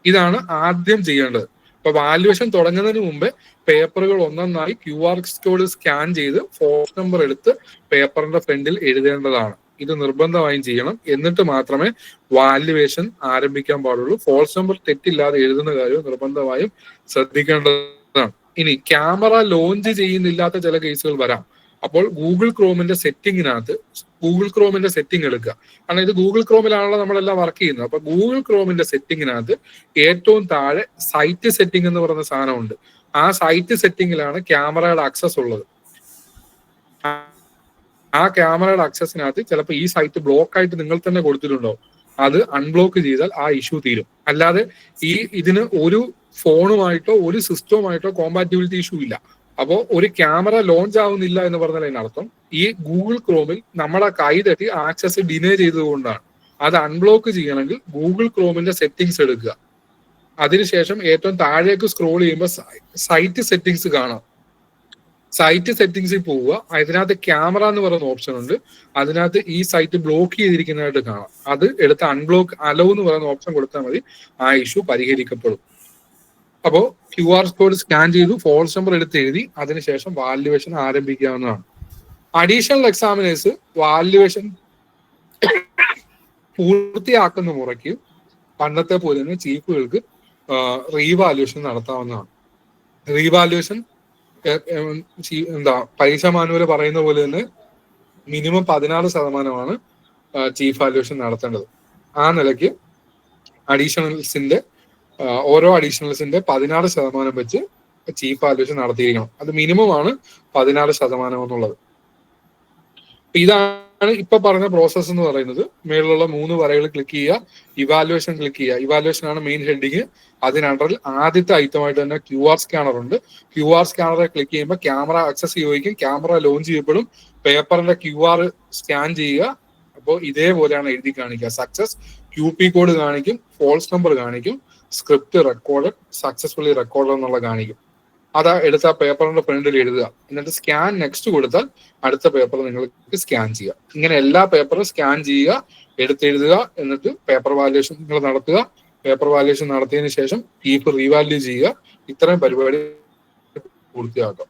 ഇതാണ് ആദ്യം ചെയ്യേണ്ടത്. അപ്പൊ വാല്യുവേഷൻ തുടങ്ങുന്നതിന് മുമ്പേ പേപ്പറുകൾ ഒന്നൊന്നായി QR കോഡ് സ്കാൻ ചെയ്ത് ഫോൾസ് നമ്പർ എടുത്ത് പേപ്പറിന്റെ ഫ്രണ്ടിൽ എഴുതേണ്ടതാണ്. ഇത് നിർബന്ധമായും ചെയ്യണം. എന്നിട്ട് മാത്രമേ വാല്യുവേഷൻ ആരംഭിക്കാൻ പാടുള്ളൂ. ഫോൾസ് നമ്പർ തെറ്റില്ലാതെ എഴുതുന്ന കാര്യം നിർബന്ധമായും ശ്രദ്ധിക്കേണ്ടതാണ്. ഇനി ക്യാമറ ലോഞ്ച് ചെയ്യുന്നില്ലാത്ത ചില കേസുകൾ വരാം. അപ്പോൾ ഗൂഗിൾ ക്രോമിന്റെ സെറ്റിംഗ് എടുക്കുക. കാരണം ഇത് ഗൂഗിൾ ക്രോമിലാണല്ലോ നമ്മളെല്ലാം വർക്ക് ചെയ്യുന്നത്. അപ്പൊ ഗൂഗിൾ ക്രോമിന്റെ സെറ്റിങ്ങിനകത്ത് ഏറ്റവും താഴെ സൈറ്റ് സെറ്റിംഗ് എന്ന് പറയുന്ന സാധനമുണ്ട്. ആ സൈറ്റ് സെറ്റിംഗിലാണ് ക്യാമറയുടെ ആക്സസ് ഉള്ളത്. ആ ക്യാമറയുടെ ആക്സസിനകത്ത് ചിലപ്പോൾ ഈ സൈറ്റ് ബ്ലോക്ക് ആയിട്ട് നിങ്ങൾ തന്നെ കൊടുത്തിട്ടുണ്ടാവും. അത് അൺബ്ലോക്ക് ചെയ്താൽ ആ ഇഷ്യൂ തീരും. അല്ലാതെ ഇതിന് ഒരു ഫോണുമായിട്ടോ ഒരു സിസ്റ്റവുമായിട്ടോ കോമ്പാറ്റിബിലിറ്റി ഇഷ്യൂ ഇല്ല. അപ്പോൾ ഒരു ക്യാമറ ലോഞ്ച് ആവുന്നില്ല എന്ന് പറഞ്ഞാൽ അതിനർത്ഥം ഈ ഗൂഗിൾ ക്രോമിൽ നമ്മളെ കൈ തട്ടി ആക്സസ് ഡിനേ ചെയ്തതുകൊണ്ടാണ്. അത് അൺബ്ലോക്ക് ചെയ്യണമെങ്കിൽ ഗൂഗിൾ ക്രോമിന്റെ സെറ്റിംഗ്സ് എടുക്കുക. അതിനുശേഷം ഏറ്റവും താഴേക്ക് സ്ക്രോൾ ചെയ്യുമ്പോൾ സൈറ്റ് സെറ്റിംഗ്സ് കാണാം. സൈറ്റ് സെറ്റിംഗ്സിൽ പോവുക, അതിനകത്ത് ക്യാമറ എന്ന് പറയുന്ന ഓപ്ഷൻ ഉണ്ട്. അതിനകത്ത് ഈ സൈറ്റ് ബ്ലോക്ക് ചെയ്തിരിക്കുന്നതായിട്ട് കാണാം. അത് എടുത്ത് അൺബ്ലോക്ക് അലോ എന്ന് പറയുന്ന ഓപ്ഷൻ കൊടുത്താൽ മതി, ആ ഇഷ്യൂ പരിഹരിക്കപ്പെടും. അപ്പോ QR കോഡ് സ്കാൻ ചെയ്തു, ഫോൾസ് നമ്പർ എടുത്ത് എഴുതി, അതിനുശേഷം വാല്യുവേഷൻ ആരംഭിക്കാവുന്നതാണ്. അഡീഷണൽ എക്സാമിനേഴ്സ് വാല്യുവേഷൻ പൂർത്തിയാക്കുന്ന മുറയ്ക്ക് പണ്ടത്തെ പോലെ തന്നെ ചീഫുകൾക്ക് റീവാല്യുവേഷൻ നടത്താവുന്നതാണ്. റീവാല്യുവേഷൻ പരീക്ഷാ മാനുവൽ പറയുന്ന പോലെ തന്നെ മിനിമം 16% ചീഫ് വാല്യുവേഷൻ നടത്തേണ്ടത്. ആ നിലയ്ക്ക് അഡീഷണൽസിന്റെ ഓരോ അഡീഷണൽസിന്റെ 16% വെച്ച് ചീഫ് വാല്യുവേഷൻ നടത്തിയിരിക്കണം. അത് മിനിമം ആണ് 16% എന്നുള്ളത്. ഇതാണ് ഇപ്പൊ പറഞ്ഞ പ്രോസസ്സ് എന്ന് പറയുന്നത്. മേളിലുള്ള 3 വരകൾ ക്ലിക്ക് ചെയ്യുക, ഇവാലുവേഷൻ ക്ലിക്ക് ചെയ്യുക. ഇവാലുവേഷൻ ആണ് മെയിൻ ഹെഡിങ്. അതിനണ്ടറിൽ ആദ്യത്തെ ഐറ്റമായിട്ട് തന്നെ QR സ്കാനർ ഉണ്ട്. QR സ്കാനറെ ക്ലിക്ക് ചെയ്യുമ്പോൾ ക്യാമറ ആക്സസ് ചോദിക്കും, ക്യാമറ ലോഞ്ച് ചെയ്യപ്പെടും, പേപ്പറിന്റെ QR സ്കാൻ ചെയ്യുക. അപ്പോൾ ഇതേപോലെയാണ് എഴുതി കാണിക്കുക. സക്സസ്, QP കോഡ് കാണിക്കും, ഫോൾസ് നമ്പർ കാണിക്കും, സ്ക്രിപ്റ്റ് റെക്കോർഡ്, സക്സസ്ഫുള്ളി റെക്കോർഡ് എന്നുള്ള കാണിക്കും. അതാ എടുത്ത പേപ്പറിന്റെ ഫ്രണ്ടിൽ എഴുതുക. എന്നിട്ട് സ്കാൻ നെക്സ്റ്റ് കൊടുത്താൽ അടുത്ത പേപ്പർ നിങ്ങൾക്ക് സ്കാൻ ചെയ്യാം. ഇങ്ങനെ എല്ലാ പേപ്പറും സ്കാൻ ചെയ്യുക, എടുത്തെഴുതുക, എന്നിട്ട് പേപ്പർ വാല്യുവേഷൻ നിങ്ങൾ നടത്തുക. പേപ്പർ വാല്യുവേഷൻ നടത്തിയതിനു ശേഷം ചീഫ് റീവാല്യൂ ചെയ്യുക. ഇത്രയും പരിപാടി പൂർത്തിയാക്കാം.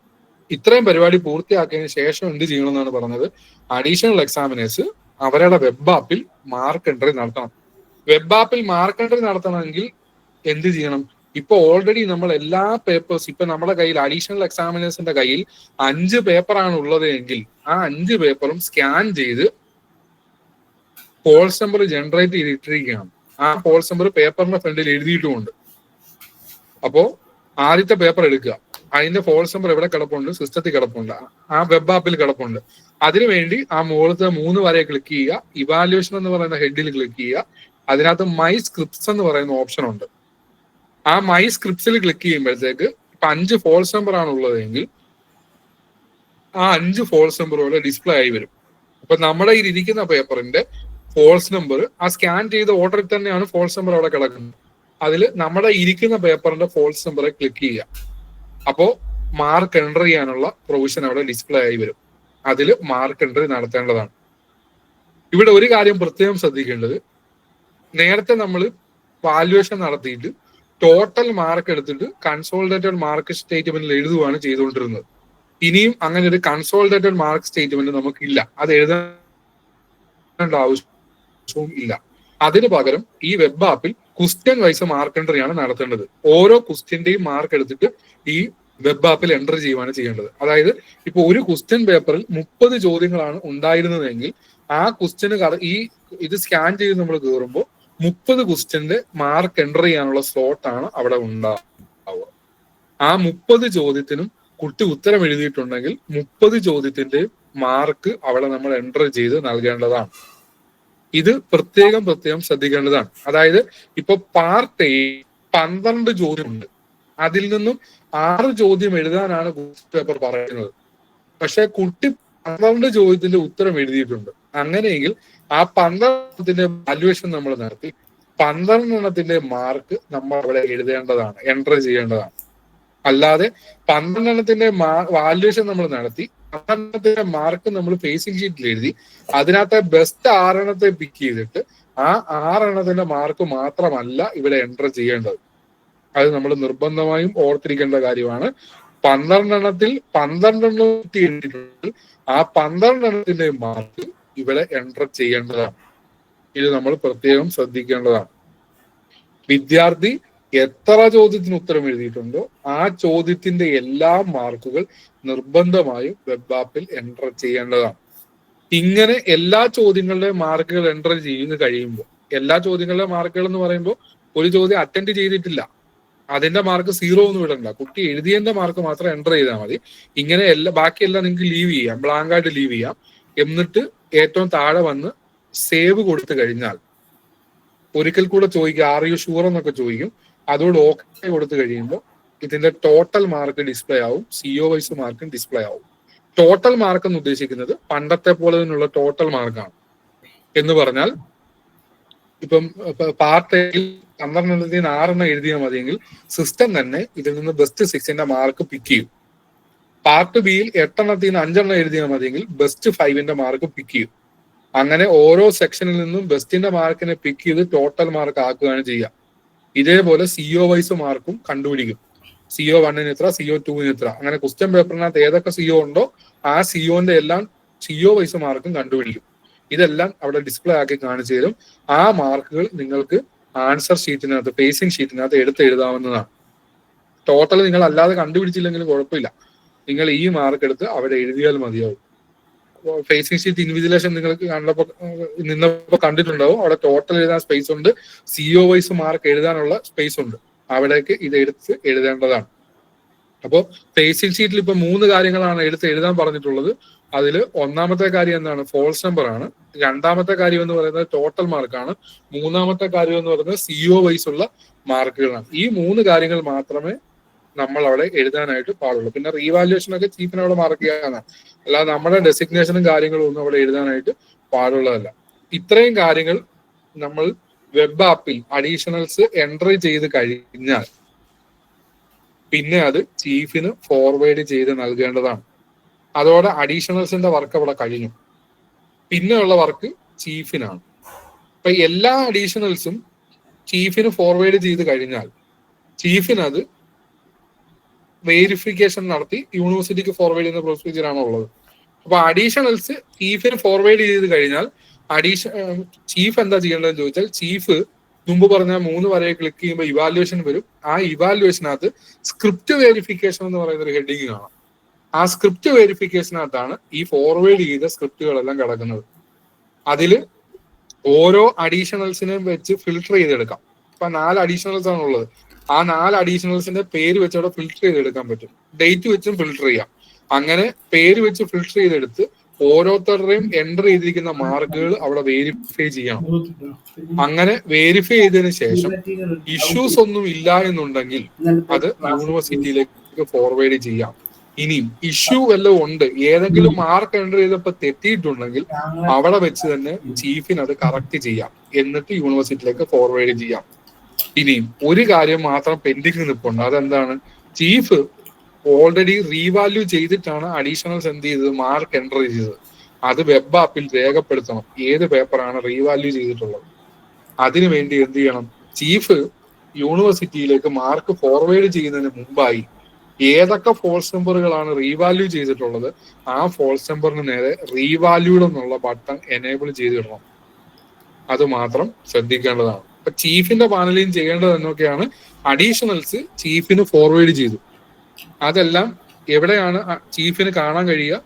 ഇത്രയും പരിപാടി പൂർത്തിയാക്കിയതിനു ശേഷം എന്ത് ചെയ്യണമെന്നാണ് പറഞ്ഞത്? അഡീഷണൽ എക്സാമിനേഴ്സ് അവരുടെ വെബ് ആപ്പിൽ മാർക്ക് എൻട്രി നടത്തണം. വെബ് ആപ്പിൽ മാർക്ക് എൻട്രി നടത്തണമെങ്കിൽ എന്ത് ചെയ്യണം? ഇപ്പൊ ഓൾറെഡി നമ്മൾ എല്ലാ പേപ്പേഴ്സ്, ഇപ്പൊ നമ്മുടെ കയ്യിൽ അഡീഷണൽ എക്സാമിനേഴ്സിന്റെ കയ്യിൽ 5 പേപ്പറാണ് ഉള്ളത് എങ്കിൽ ആ 5 പേപ്പറും സ്കാൻ ചെയ്ത് ഫോൾസ് നമ്പർ ജനറേറ്റ് ചെയ്തിട്ടിരിക്കുകയാണ്. ആ ഫോൾസ് നമ്പർ പേപ്പറിന്റെ ഫ്രണ്ടിൽ എഴുതിയിട്ടുമുണ്ട്. അപ്പോ ആദ്യത്തെ പേപ്പർ എടുക്കുക, അതിന്റെ ഫോൾസ് നമ്പർ എവിടെ കിടപ്പുണ്ട്? സിസ്റ്റത്തിൽ കിടപ്പുണ്ട്, ആ വെബ് ആപ്പിൽ കിടപ്പുണ്ട്. അതിനുവേണ്ടി ആ മുകളിലത്തെ 3 വരെ ക്ലിക്ക് ചെയ്യുക, ഇവാലുവേഷൻ എന്ന് പറയുന്ന ഹെഡിൽ ക്ലിക്ക് ചെയ്യുക. അതിനകത്ത് മൈ സ്ക്രിപ്റ്റ്സ് എന്ന് പറയുന്ന ഓപ്ഷൻ ഉണ്ട്. ആ മൈ സ്ക്രിപ്റ്റ്സിൽ ക്ലിക്ക് ചെയ്യുമ്പോഴത്തേക്ക് ഇപ്പൊ 5 ഫോൾസ് നമ്പർ ആണ് ഉള്ളതെങ്കിൽ ആ 5 ഫോൾസ് നമ്പറുകൾ ഡിസ്പ്ലേ ആയി വരും. അപ്പൊ നമ്മുടെ ഈ ഇരിക്കുന്ന പേപ്പറിന്റെ ഫോൾസ് നമ്പർ ആ സ്കാൻ ചെയ്ത ഓർഡറിൽ തന്നെയാണ് ഫോൾസ് നമ്പർ അവിടെ കിടക്കുന്നത്. അതിൽ നമ്മുടെ ഇരിക്കുന്ന പേപ്പറിന്റെ ഫോൾസ് നമ്പറെ ക്ലിക്ക് ചെയ്യുക. അപ്പോ മാർക്ക് എൻറ്റർ ചെയ്യാനുള്ള പ്രൊവിഷൻ അവിടെ ഡിസ്പ്ലേ ആയി വരും. അതിൽ മാർക്ക് എൻട്രി നടത്തേണ്ടതാണ്. ഇവിടെ ഒരു കാര്യം പ്രത്യേകം ശ്രദ്ധിക്കേണ്ടത്, നേരത്തെ നമ്മൾ വാല്യുവേഷൻ നടത്തിയിട്ട് ടോട്ടൽ മാർക്ക് എടുത്തിട്ട് കൺസോളിഡേറ്റഡ് മാർക്ക് സ്റ്റേറ്റ്മെന്റിൽ എഴുതുകയാണ് ചെയ്തുകൊണ്ടിരുന്നത്. ഇനിയും അങ്ങനെ ഒരു കൺസോളിഡേറ്റഡ് മാർക്ക് സ്റ്റേറ്റ്മെന്റ് നമുക്കില്ല. അത് എഴുതേണ്ട ആവശ്യവും ഇല്ല. അതിന് പകരം ഈ വെബ് ആപ്പിൽ ക്വസ്റ്റ്യൻ വൈസ് മാർക്ക് എൻട്രിയാണ് നടത്തേണ്ടത്. ഓരോ ക്വസ്റ്റ്യന്റെയും മാർക്ക് എടുത്തിട്ട് ഈ വെബ് ആപ്പിൽ എൻട്രി ചെയ്യുകയാണ് ചെയ്യേണ്ടത്. അതായത് ഇപ്പൊ ഒരു ക്വസ്റ്റ്യൻ പേപ്പറിൽ 30 ചോദ്യങ്ങളാണ് ഉണ്ടായിരുന്നതെങ്കിൽ ആ ക്വസ്റ്റ്യന് ഇത് സ്കാൻ ചെയ്ത് നമ്മൾ കയറുമ്പോൾ 30 ക്വസ്റ്റ്യന്റെ മാർക്ക് എൻറ്റർ ചെയ്യാനുള്ള സ്ലോട്ടാണ് അവിടെ ഉണ്ടാവുക. ആ 30 ചോദ്യത്തിനും കുട്ടി ഉത്തരം എഴുതിയിട്ടുണ്ടെങ്കിൽ 30 ചോദ്യത്തിന്റെ മാർക്ക് അവിടെ നമ്മൾ എൻറ്റർ ചെയ്ത് നൽകേണ്ടതാണ്. ഇത് പ്രത്യേകം ശ്രദ്ധിക്കേണ്ടതാണ്. അതായത് ഇപ്പൊ പാർട്ട് എ 12 ചോദ്യമുണ്ട്, അതിൽ നിന്നും 6 ചോദ്യം എഴുതാനാണ് പേപ്പർ പറയുന്നത്. പക്ഷെ കുട്ടി 12 ചോദ്യത്തിന്റെ ഉത്തരം എഴുതിയിട്ടുണ്ട്. അങ്ങനെയെങ്കിൽ ആ 12 വാല്യുവേഷൻ നമ്മൾ നടത്തി 12 മാർക്ക് നമ്മൾ അവിടെ എഴുതേണ്ടതാണ്, എൻറ്റർ ചെയ്യേണ്ടതാണ്. അല്ലാതെ 12 വാല്യുവേഷൻ നമ്മൾ നടത്തി 12 മാർക്ക് നമ്മൾ ഫേസിംഗ് ഷീറ്റിൽ എഴുതി അതിനകത്തെ ബെസ്റ്റ് 6 പിക്ക് ചെയ്തിട്ട് ആ 6 മാർക്ക് മാത്രമല്ല ഇവിടെ എൻറ്റർ ചെയ്യേണ്ടത്. അത് നമ്മൾ നിർബന്ധമായും ഓർത്തിരിക്കേണ്ട കാര്യമാണ്. 12 എഴുതിയിട്ടുണ്ട്, ആ 12 മാർക്ക് ഇവിടെ എൻറ്റർ ചെയ്യേണ്ടതാണ്. ഇത് നമ്മൾ പ്രത്യേകം ശ്രദ്ധിക്കേണ്ടതാണ്. വിദ്യാർത്ഥി എത്ര ചോദ്യത്തിന് ഉത്തരം എഴുതിയിട്ടുണ്ടോ ആ ചോദ്യത്തിന്റെ എല്ലാ മാർക്കുകൾ നിർബന്ധമായും വെബ് ആപ്പിൽ എൻറ്റർ ചെയ്യേണ്ടതാണ്. ഇങ്ങനെ എല്ലാ ചോദ്യങ്ങളുടെയും മാർക്കുകൾ എൻറ്റർ ചെയ്ത് കഴിയുമ്പോൾ, എല്ലാ ചോദ്യങ്ങളുടെ മാർക്കുകൾ എന്ന് പറയുമ്പോൾ ഒരു ചോദ്യം അറ്റൻഡ് ചെയ്തിട്ടില്ല അതിന്റെ മാർക്ക് 0 ഒന്നും ഇടണ്ട, കുട്ടി എഴുതിയതിന്റെ മാർക്ക് മാത്രം എൻറ്റർ ചെയ്താൽ മതി. ഇങ്ങനെ ബാക്കിയെല്ലാം നിങ്ങൾക്ക് ലീവ് ചെയ്യാം, ബ്ലാങ്ക് ആയിട്ട് ലീവ് ചെയ്യാം. എന്നിട്ട് ഏറ്റവും താഴെ വന്ന് സേവ് കൊടുത്തു കഴിഞ്ഞാൽ ഒരിക്കൽ കൂടെ ചോദിക്കും ആർ യു ഷുവർ എന്നൊക്കെ ചോദിക്കും. അതോട് ഓക്കെ കൊടുത്തു കഴിയുമ്പോൾ ഇതിന്റെ ടോട്ടൽ മാർക്ക് ഡിസ്പ്ലേ ആവും, സിഒ വൈസ് മാർക്കും ഡിസ്പ്ലേ ആവും. ടോട്ടൽ മാർക്ക് എന്ന് ഉദ്ദേശിക്കുന്നത് പണ്ടത്തെ പോലെ തന്നെയുള്ള ടോട്ടൽ മാർക്കാണ്. എന്ന് പറഞ്ഞാൽ ഇപ്പം പാർട്ട് എയിൽ 12 6 എഴുതിയാൽ മതിയെങ്കിൽ സിസ്റ്റം തന്നെ ഇതിൽ നിന്ന് ബെസ്റ്റ് 6 മാർക്ക് പിക്ക് ചെയ്യും. പാർട്ട് ബിയിൽ 8 5 എഴുതിയാൽ മതിയെങ്കിൽ ബെസ്റ്റ് 5 മാർക്ക് പിക്ക് ചെയ്യും. അങ്ങനെ ഓരോ സെക്ഷനിൽ നിന്നും ബെസ്റ്റിന്റെ മാർക്കിനെ പിക്ക് ചെയ്ത് ടോട്ടൽ മാർക്ക് ആക്കുകയാണ് ചെയ്യുക. ഇതേപോലെ സിഒ വൈസ് മാർക്കും കണ്ടുപിടിക്കും. സിഒ 1 എത്ര, സിഒ 2 എത്ര, അങ്ങനെ ക്വസ്റ്റ്യൻ പേപ്പറിനകത്ത് ഏതൊക്കെ സിഒ ഉണ്ടോ ആ സിഒന്റെ എല്ലാം സിഒ വൈസ് മാർക്കും കണ്ടുപിടിക്കും. ഇതെല്ലാം അവിടെ ഡിസ്പ്ലേ ആക്കി കാണിച്ചു തരും. ആ മാർക്കുകൾ നിങ്ങൾക്ക് ആൻസർ ഷീറ്റിനകത്ത്, പേസിംഗ് ഷീറ്റിനകത്ത് എടുത്ത് എഴുതാവുന്നതാണ്. ടോട്ടൽ നിങ്ങൾ അല്ലാതെ കണ്ടുപിടിച്ചില്ലെങ്കിലും കുഴപ്പമില്ല, നിങ്ങൾ ഈ മാർക്ക് എടുത്ത് അവിടെ എഴുതിയാൽ മതിയാവും. ഫേസിംഗ് ഷീറ്റ് ഇൻവിജിലേഷൻ നിങ്ങൾക്ക് നിന്നപ്പോ കണ്ടിട്ടുണ്ടാവും. അവിടെ ടോട്ടൽ എഴുതാൻ സ്പേസ് ഉണ്ട്, സിഒ വൈസ് മാർക്ക് എഴുതാനുള്ള സ്പേസ് ഉണ്ട്. അവിടേക്ക് ഇത് എടുത്ത് എഴുതേണ്ടതാണ്. അപ്പോൾ ഫേസിംഗ് ഷീറ്റിൽ ഇപ്പൊ 3 കാര്യങ്ങളാണ് എടുത്ത് എഴുതാൻ പറഞ്ഞിട്ടുള്ളത്. അതിൽ ഒന്നാമത്തെ കാര്യം എന്താണ്? ഫോൾസ് നമ്പർ ആണ്. രണ്ടാമത്തെ കാര്യം എന്ന് പറയുന്നത് ടോട്ടൽ മാർക്കാണ്. മൂന്നാമത്തെ കാര്യം എന്ന് പറയുന്നത് സിഒ വൈസ് ഉള്ള മാർക്കുകളാണ്. ഈ 3 കാര്യങ്ങൾ മാത്രമേ നമ്മൾ അവിടെ എഴുതാനായിട്ട് പാടുള്ളൂ. പിന്നെ റീവാലുവേഷൻ ഒക്കെ ചീഫിന് അവിടെ മാർക്ക് ചെയ്യാനാണ്, അല്ലാതെ നമ്മുടെ ഡെസിഗ്നേഷനും കാര്യങ്ങളും ഒന്നും അവിടെ എഴുതാനായിട്ട് പാടുള്ളതല്ല. ഇത്രയും കാര്യങ്ങൾ നമ്മൾ വെബ് ആപ്പിൽ അഡീഷണൽസ് എൻട്രി ചെയ്ത് കഴിഞ്ഞാൽ പിന്നെ അത് ചീഫിന് ഫോർവേഡ് ചെയ്ത് നൽകേണ്ടതാണ്. അതോടെ അഡീഷണൽസിന്റെ വർക്ക് അവിടെ കഴിഞ്ഞു. പിന്നെയുള്ള വർക്ക് ചീഫിനാണ്. അപ്പൊ എല്ലാ അഡീഷണൽസും ചീഫിന് ഫോർവേഡ് ചെയ്ത് കഴിഞ്ഞാൽ ചീഫിനത് വെരിഫിക്കേഷൻ നടത്തി യൂണിവേഴ്സിറ്റിക്ക് ഫോർവേഡ് ചെയ്യുന്ന പ്രൊസീജിയർ ആണ് ഉള്ളത്. അപ്പൊ അഡീഷണൽസ് ചീഫിന് ഫോർവേഡ് ചെയ്ത് കഴിഞ്ഞാൽ ചീഫ് എന്താ ചെയ്യേണ്ടതെന്ന് ചോദിച്ചാൽ, ചീഫ് മുമ്പ് പറഞ്ഞ 3 വരയെ ക്ലിക്ക് ചെയ്യുമ്പോൾ ഇവാലുവേഷൻ വരും. ആ ഇവാലുവേഷനകത്ത് സ്ക്രിപ്റ്റ് വെരിഫിക്കേഷൻ എന്ന് പറയുന്ന ഒരു ഹെഡിങ് കാണാം. ആ സ്ക്രിപ്റ്റ് വെരിഫിക്കേഷനകത്താണ് ഈ ഫോർവേഡ് ചെയ്ത സ്ക്രിപ്റ്റുകളെല്ലാം കിടക്കുന്നത്. അതിൽ ഓരോ അഡീഷണൽസിനെയും വെച്ച് ഫിൽട്ടർ ചെയ്തെടുക്കാം. ഇപ്പൊ 4 അഡീഷണൽസ് ആണ് ഉള്ളത്. ആ 4 അഡീഷണൽസിന്റെ പേര് വെച്ച് അവിടെ ഫിൽട്ടർ ചെയ്തെടുക്കാൻ പറ്റും. ഡേറ്റ് വെച്ചും ഫിൽട്ടർ ചെയ്യാം. അങ്ങനെ പേര് വെച്ച് ഫിൽട്ടർ ചെയ്തെടുത്ത് ഓരോരുത്തരുടെയും എൻ്റർ ചെയ്തിരിക്കുന്ന മാർക്കുകൾ അവിടെ വെരിഫൈ ചെയ്യണം. അങ്ങനെ വെരിഫൈ ചെയ്തതിനു ശേഷം ഇഷ്യൂസ് ഒന്നും ഇല്ല എന്നുണ്ടെങ്കിൽ അത് യൂണിവേഴ്സിറ്റിയിലേക്ക് ഫോർവേഡ് ചെയ്യാം. ഇനിയും ഇഷ്യൂ വല്ലതും ഉണ്ട്, ഏതെങ്കിലും മാർക്ക് എൻ്റർ ചെയ്തപ്പോ തെറ്റിയിട്ടുണ്ടെങ്കിൽ അവിടെ വെച്ച് തന്നെ ചീഫിന് അത് കറക്റ്റ് ചെയ്യാം, എന്നിട്ട് യൂണിവേഴ്സിറ്റിയിലേക്ക് ഫോർവേഡ് ചെയ്യാം. ഇനിയും ഒരു കാര്യം മാത്രം പെൻഡിങ് നിൽപ്പുണ്ട്. അതെന്താണ്? ചീഫ് ഓൾറെഡി റീവാല്യൂ ചെയ്തിട്ടാണ് അഡീഷണൽസ് എന്ത് ചെയ്തത്, മാർക്ക് എൻ്റർ ചെയ്തത്. അത് വെബ് ആപ്പിൽ രേഖപ്പെടുത്തണം ഏത് പേപ്പറാണ് റീവാല്യൂ ചെയ്തിട്ടുള്ളത്. അതിനുവേണ്ടി എന്ത് ചെയ്യണം? ചീഫ് യൂണിവേഴ്സിറ്റിയിലേക്ക് മാർക്ക് ഫോർവേഡ് ചെയ്യുന്നതിന് മുമ്പായി ഏതൊക്കെ ഫോൾസ് നമ്പറുകളാണ് റീവാല്യൂ ചെയ്തിട്ടുള്ളത് ആ ഫോൾസ് നമ്പറിന് നേരെ റീവാല്യൂഡ് എന്നുള്ള ബട്ടൺ എനേബിൾ ചെയ്തിടണം. അത് മാത്രം ശ്രദ്ധിക്കേണ്ടതാണ്. അപ്പൊ ചീഫിന്റെ പാനലിൽ ചെയ്യേണ്ടത് എന്നൊക്കെയാണ്, അഡീഷണൽസ് ചീഫിന് ഫോർവേഡ് ചെയ്തു. അതെല്ലാം എവിടെയാണ് ചീഫിന് കാണാൻ കഴിയുക?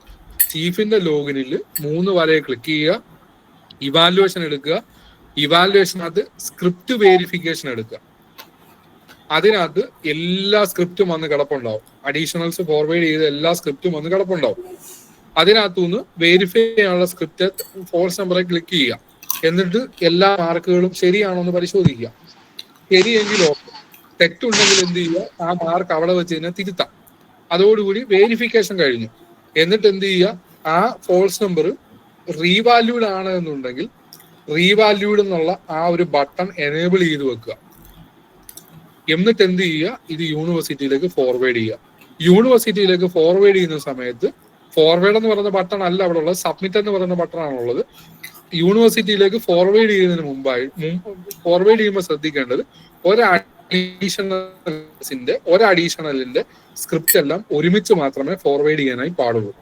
ചീഫിന്റെ ലോഗിനിൽ 3 വരയെ ക്ലിക്ക് ചെയ്യുക, ഇവാലുവേഷൻ എടുക്കുക, ഇവാലുവേഷനകത്ത് സ്ക്രിപ്റ്റ് വെരിഫിക്കേഷൻ എടുക്കുക. അതിനകത്ത് എല്ലാ സ്ക്രിപ്റ്റും വന്ന് കിടപ്പുണ്ടാവും. അഡീഷണൽസ് ഫോർവേഡ് ചെയ്ത എല്ലാ സ്ക്രിപ്റ്റും വന്ന് കിടപ്പുണ്ടാവും. അതിനകത്തുനിന്ന് വെരിഫൈ ചെയ്യാനുള്ള സ്ക്രിപ്റ്റ് ഫോൾസ് നമ്പറെ ക്ലിക്ക് ചെയ്യുക. എന്നിട്ട് എല്ലാ മാർക്കുകളും ശരിയാണോ എന്ന് പരിശോധിക്കുക. ശരിയെങ്കിലോ തെറ്റുണ്ടെങ്കിൽ എന്ത് ചെയ്യുക? ആ മാർക്ക് അവിടെ വെച്ച് തന്നെ തിരുത്താം. അതോടുകൂടി വെരിഫിക്കേഷൻ കഴിഞ്ഞു. എന്നിട്ട് എന്ത് ചെയ്യുക? ആ ഫോൾസ് നമ്പർ റീവാല്യൂഡ് ആണ് എന്നുണ്ടെങ്കിൽ റീവാല്യൂഡ് എന്നുള്ള ആ ഒരു ബട്ടൺ എനേബിൾ ചെയ്ത് വെക്കുക. എന്നിട്ട് എന്ത് ചെയ്യുക? ഇത് യൂണിവേഴ്സിറ്റിയിലേക്ക് ഫോർവേഡ് ചെയ്യുക. യൂണിവേഴ്സിറ്റിയിലേക്ക് ഫോർവേഡ് ചെയ്യുന്ന സമയത്ത് ഫോർവേഡ് എന്ന് പറയുന്ന ബട്ടൺ അല്ല അവിടെ ഉള്ളത്, സബ്മിറ്റ് എന്ന് പറയുന്ന ബട്ടൺ ആണുള്ളത്. യൂണിവേഴ്സിറ്റിയിലേക്ക് ഫോർവേഡ് ചെയ്യുന്നതിന് മുമ്പായി ഫോർവേഡ് ചെയ്യുമ്പോൾ ശ്രദ്ധിക്കേണ്ടത്, ഒരഡീഷണലിന്റെ സ്ക്രിപ്റ്റ് എല്ലാം ഒരുമിച്ച് മാത്രമേ ഫോർവേഡ് ചെയ്യാനായി പാടുള്ളൂ.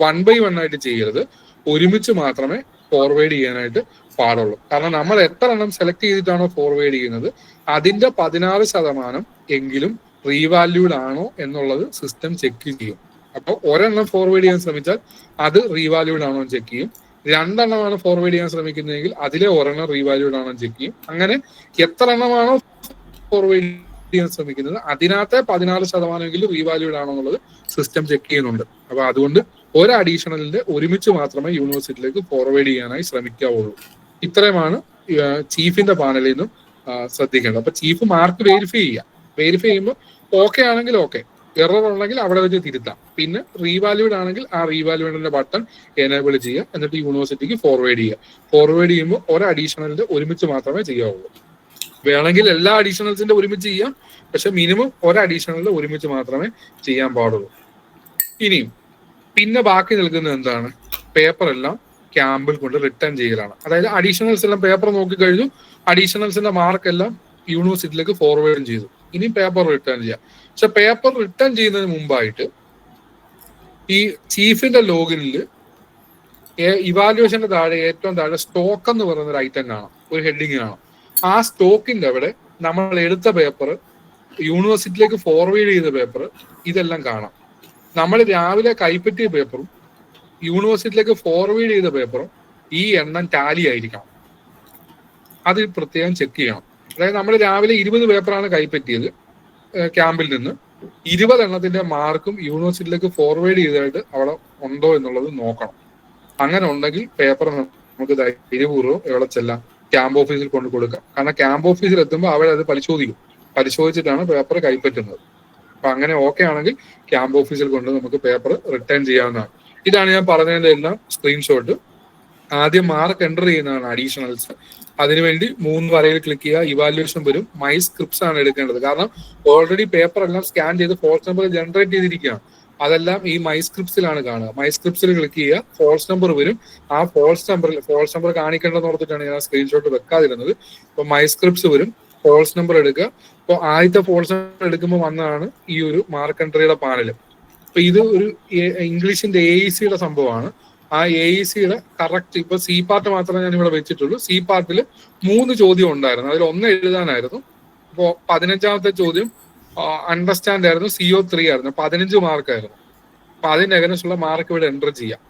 1 by 1 ആയിട്ട് ചെയ്യരുത്, ഒരുമിച്ച് മാത്രമേ ഫോർവേഡ് ചെയ്യാനായിട്ട് പാടുള്ളൂ. കാരണം നമ്മൾ എത്ര എണ്ണം സെലക്ട് ചെയ്തിട്ടാണോ ഫോർവേഡ് ചെയ്യുന്നത് അതിന്റെ 16% എങ്കിലും റീവാല്യൂഡ് ആണോ എന്നുള്ളത് സിസ്റ്റം ചെക്ക് ചെയ്യും. അപ്പോൾ ഒരെണ്ണം ഫോർവേഡ് ചെയ്യാൻ ശ്രമിച്ചാൽ അത് റീവാല്യൂഡ് ആണോ എന്ന് ചെക്ക് ചെയ്യും. 2 എണ്ണമാണ് ഫോർവേഡ് ചെയ്യാൻ ശ്രമിക്കുന്നതെങ്കിൽ അതിലെ ഒരെണ്ണം റീവാല്യൂഡ് ആണോ എന്ന് ചെക്ക് ചെയ്യും. അങ്ങനെ എത്ര എണ്ണമാണോ ഫോർവേഡ് ചെയ്യാൻ ശ്രമിക്കുന്നത് അതിനകത്തെ 16% റീവാല്യൂഡ് ആണോ എന്നുള്ളത് സിസ്റ്റം ചെക്ക് ചെയ്യുന്നുണ്ട്. അപ്പൊ അതുകൊണ്ട് ഒരു അഡീഷണലിന്റെ ഒരുമിച്ച് മാത്രമേ യൂണിവേഴ്സിറ്റിയിലേക്ക് ഫോർവേഡ് ചെയ്യാനായി ശ്രമിക്കാവുള്ളൂ. ഇത്രയുമാണ് ചീഫിന്റെ പാനലിൽ നിന്നും ശ്രദ്ധിക്കേണ്ടത്. അപ്പൊ ചീഫ് മാർക്ക് വെരിഫൈ ചെയ്യുമ്പോൾ ഓക്കെ ആണെങ്കിൽ ഓക്കെ, എറർ ഉണ്ടെങ്കിൽ അവിടെ വെച്ച് തിരുത്താം. പിന്നെ റീവാല്യൂഡ് ആണെങ്കിൽ ആ റീവാല്യൂഡിന്റെ ബട്ടൺ എനേബിൾ ചെയ്യുക, എന്നിട്ട് യൂണിവേഴ്സിറ്റിക്ക് ഫോർവേഡ് ചെയ്യുമ്പോൾ ഒരു അഡീഷണലിന്റെ ഒരുമിച്ച് മാത്രമേ ചെയ്യാവുള്ളൂ. വേണമെങ്കിൽ എല്ലാ അഡീഷണൽസിന്റെ ഒരുമിച്ച് ചെയ്യാം, പക്ഷെ മിനിമം ഒരു അഡീഷണലിന്റെ ഒരുമിച്ച് മാത്രമേ ചെയ്യാൻ പാടുള്ളൂ. ഇനിയും പിന്നെ ബാക്കി നിൽക്കുന്നത് എന്താണ്? പേപ്പർ എല്ലാം ക്യാമ്പിൽ കൊണ്ട് റിട്ടേൺ ചെയ്യലാണ്. അതായത് അഡീഷണൽസ് എല്ലാം പേപ്പർ നോക്കിക്കഴിഞ്ഞു, അഡീഷണൽസിന്റെ മാർക്ക് എല്ലാം യൂണിവേഴ്സിറ്റിയിലേക്ക് ഫോർവേഡ് ചെയ്തു. ഇനി പേപ്പർ റിട്ടേൺ ചെയ്യാം. പക്ഷെ പേപ്പർ റിട്ടേൺ ചെയ്യുന്നതിന് മുമ്പായിട്ട് ഈ ചീഫിന്റെ ലോഗിനിൽ ഇവാലുവേഷന്റെ താഴെ ഏറ്റവും താഴെ സ്റ്റോക്ക് എന്ന് പറയുന്ന ഒരു ഐറ്റം കാണാം, ഒരു ഹെഡിങ് കാണാം. ആ സ്റ്റോക്കിന്റെ അവിടെ നമ്മൾ എടുത്ത പേപ്പർ, യൂണിവേഴ്സിറ്റിയിലേക്ക് ഫോർവേഡ് ചെയ്ത പേപ്പർ, ഇതെല്ലാം കാണാം. നമ്മൾ രാവിലെ കൈപ്പറ്റിയ പേപ്പറും യൂണിവേഴ്സിറ്റിയിലേക്ക് ഫോർവേഡ് ചെയ്ത പേപ്പറും ഈ എണ്ണം ടാലി ആയിരിക്കണം. അത് പ്രത്യേകം ചെക്ക് ചെയ്യണം. അതായത് നമ്മൾ രാവിലെ 20 പേപ്പറാണ് കൈപ്പറ്റിയത് ക്യാമ്പിൽ നിന്ന്, 20 എണ്ണത്തിന്റെ മാർക്കും യൂണിവേഴ്സിറ്റിയിലേക്ക് ഫോർവേഡ് ചെയ്തതായിട്ട് അവിടെ ഉണ്ടോ എന്നുള്ളത് നോക്കണം. അങ്ങനെ ഉണ്ടെങ്കിൽ പേപ്പർ നമുക്ക് ധൈര്യപൂർവ്വം എവിടെ ചെല്ലാം, ക്യാമ്പ് ഓഫീസിൽ കൊണ്ട് കൊടുക്കാം. കാരണം ക്യാമ്പ് ഓഫീസിൽ എത്തുമ്പോൾ അവരത് പരിശോധിച്ചിട്ടാണ് പേപ്പർ കൈപ്പറ്റുന്നത്. അപ്പൊ അങ്ങനെ ഓക്കെ ആണെങ്കിൽ ക്യാമ്പ് ഓഫീസിൽ കൊണ്ട് നമുക്ക് പേപ്പർ റിട്ടേൺ ചെയ്യാവുന്നതാണ്. ഇതാണ് ഞാൻ പറഞ്ഞതിന്റെ എല്ലാം സ്ക്രീൻഷോട്ട്. ആദ്യം മാർക്ക് എൻ്റർ ചെയ്യുന്നതാണ് അഡീഷണൽസ്. അതിനുവേണ്ടി 3 വരയിൽ ക്ലിക്ക് ചെയ്യുക, ഇവാലുവേഷൻ വരും. മൈ സ്ക്രിപ്റ്റ്സ് ആണ് എടുക്കേണ്ടത്. കാരണം ഓൾറെഡി പേപ്പർ എല്ലാം സ്കാൻ ചെയ്ത് ഫോൾസ് നമ്പർ ജനറേറ്റ് ചെയ്തിരിക്കുകയാണ്. അതെല്ലാം ഈ മൈ സ്ക്രിപ്റ്റ്സിലാണ് കാണുക. മൈ സ്ക്രിപ്റ്റ്സിൽ ക്ലിക്ക് ചെയ്യുക, ഫോൾസ് നമ്പർ വരും. ആ ഫോൾസ് നമ്പർ കാണിക്കേണ്ടതെന്ന് ഓർത്തിട്ടാണ് ഞാൻ സ്ക്രീൻഷോട്ട് വെക്കാതിരുന്നത്. അപ്പൊ മൈ സ്ക്രിപ്റ്റ്സ് വരും, ഫോൾസ് നമ്പർ എടുക്കുക. അപ്പോൾ ആദ്യത്തെ ഫോൾസ് നമ്പർ എടുക്കുമ്പോൾ വന്നതാണ് ഈ ഒരു മാർക്ക് എൻട്രിയുടെ പാനൽ. അപ്പൊ ഇത് ഒരു ഇംഗ്ലീഷിന്റെ AECയുടെ സംഭവമാണ്. ആ AECയുടെ കറക്റ്റ് ഇപ്പൊ സി പാർട്ട് മാത്രമേ ഞാൻ ഇവിടെ വെച്ചിട്ടുള്ളൂ. സി പാർട്ടിൽ 3 ചോദ്യം ഉണ്ടായിരുന്നു, അതിൽ 1 എഴുതാനായിരുന്നു. അപ്പോ 15ാമത്തെ ചോദ്യം അണ്ടർസ്റ്റാൻഡ് ആയിരുന്നു, CO3 ആയിരുന്നു, 15 മാർക്കായിരുന്നു. അപ്പൊ അതിന് അഗൈൻസ്റ്റ് ഉള്ള മാർക്ക് ഇവിടെ എൻ്റർ ചെയ്യാം.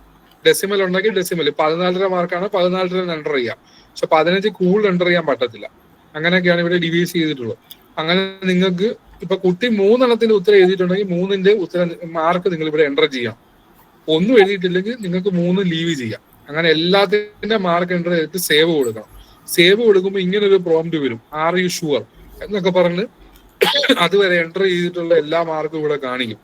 ഡെസിമൽ ഉണ്ടെങ്കിൽ ഡെസിമൽ 14.5 മാർക്കാണ്, 14 എൻ്റർ ചെയ്യാം. പക്ഷെ 15 കൂടുതൽ എൻ്റർ ചെയ്യാൻ പറ്റത്തില്ല. അങ്ങനെയൊക്കെയാണ് ഇവിടെ ഡിവൈസ് ചെയ്തിട്ടുള്ളത്. അങ്ങനെ നിങ്ങൾക്ക് ഇപ്പൊ കുട്ടി 3 എണ്ണത്തിന്റെ ഉത്തരം എഴുതിയിട്ടുണ്ടെങ്കിൽ 3ന്റെ ഉത്തരം മാർക്ക് നിങ്ങൾ ഇവിടെ എൻ്റർ ചെയ്യാം. ഒന്നും എഴുതിയിട്ടില്ലെങ്കിൽ നിങ്ങൾക്ക് 3 ലീവ് ചെയ്യാം. അങ്ങനെ എല്ലാത്തിന്റെ മാർക്ക് എൻ്റർ ചെയ്തിട്ട് സേവ് കൊടുക്കണം. സേവ് കൊടുക്കുമ്പോൾ ഇങ്ങനെ ഒരു പ്രോംപ്റ്റ് വരും, ആർ യു ഷുവർ എന്നൊക്കെ പറഞ്ഞ് അതുവരെ എൻ്റർ ചെയ്തിട്ടുള്ള എല്ലാ മാർക്കും ഇവിടെ കാണിക്കും.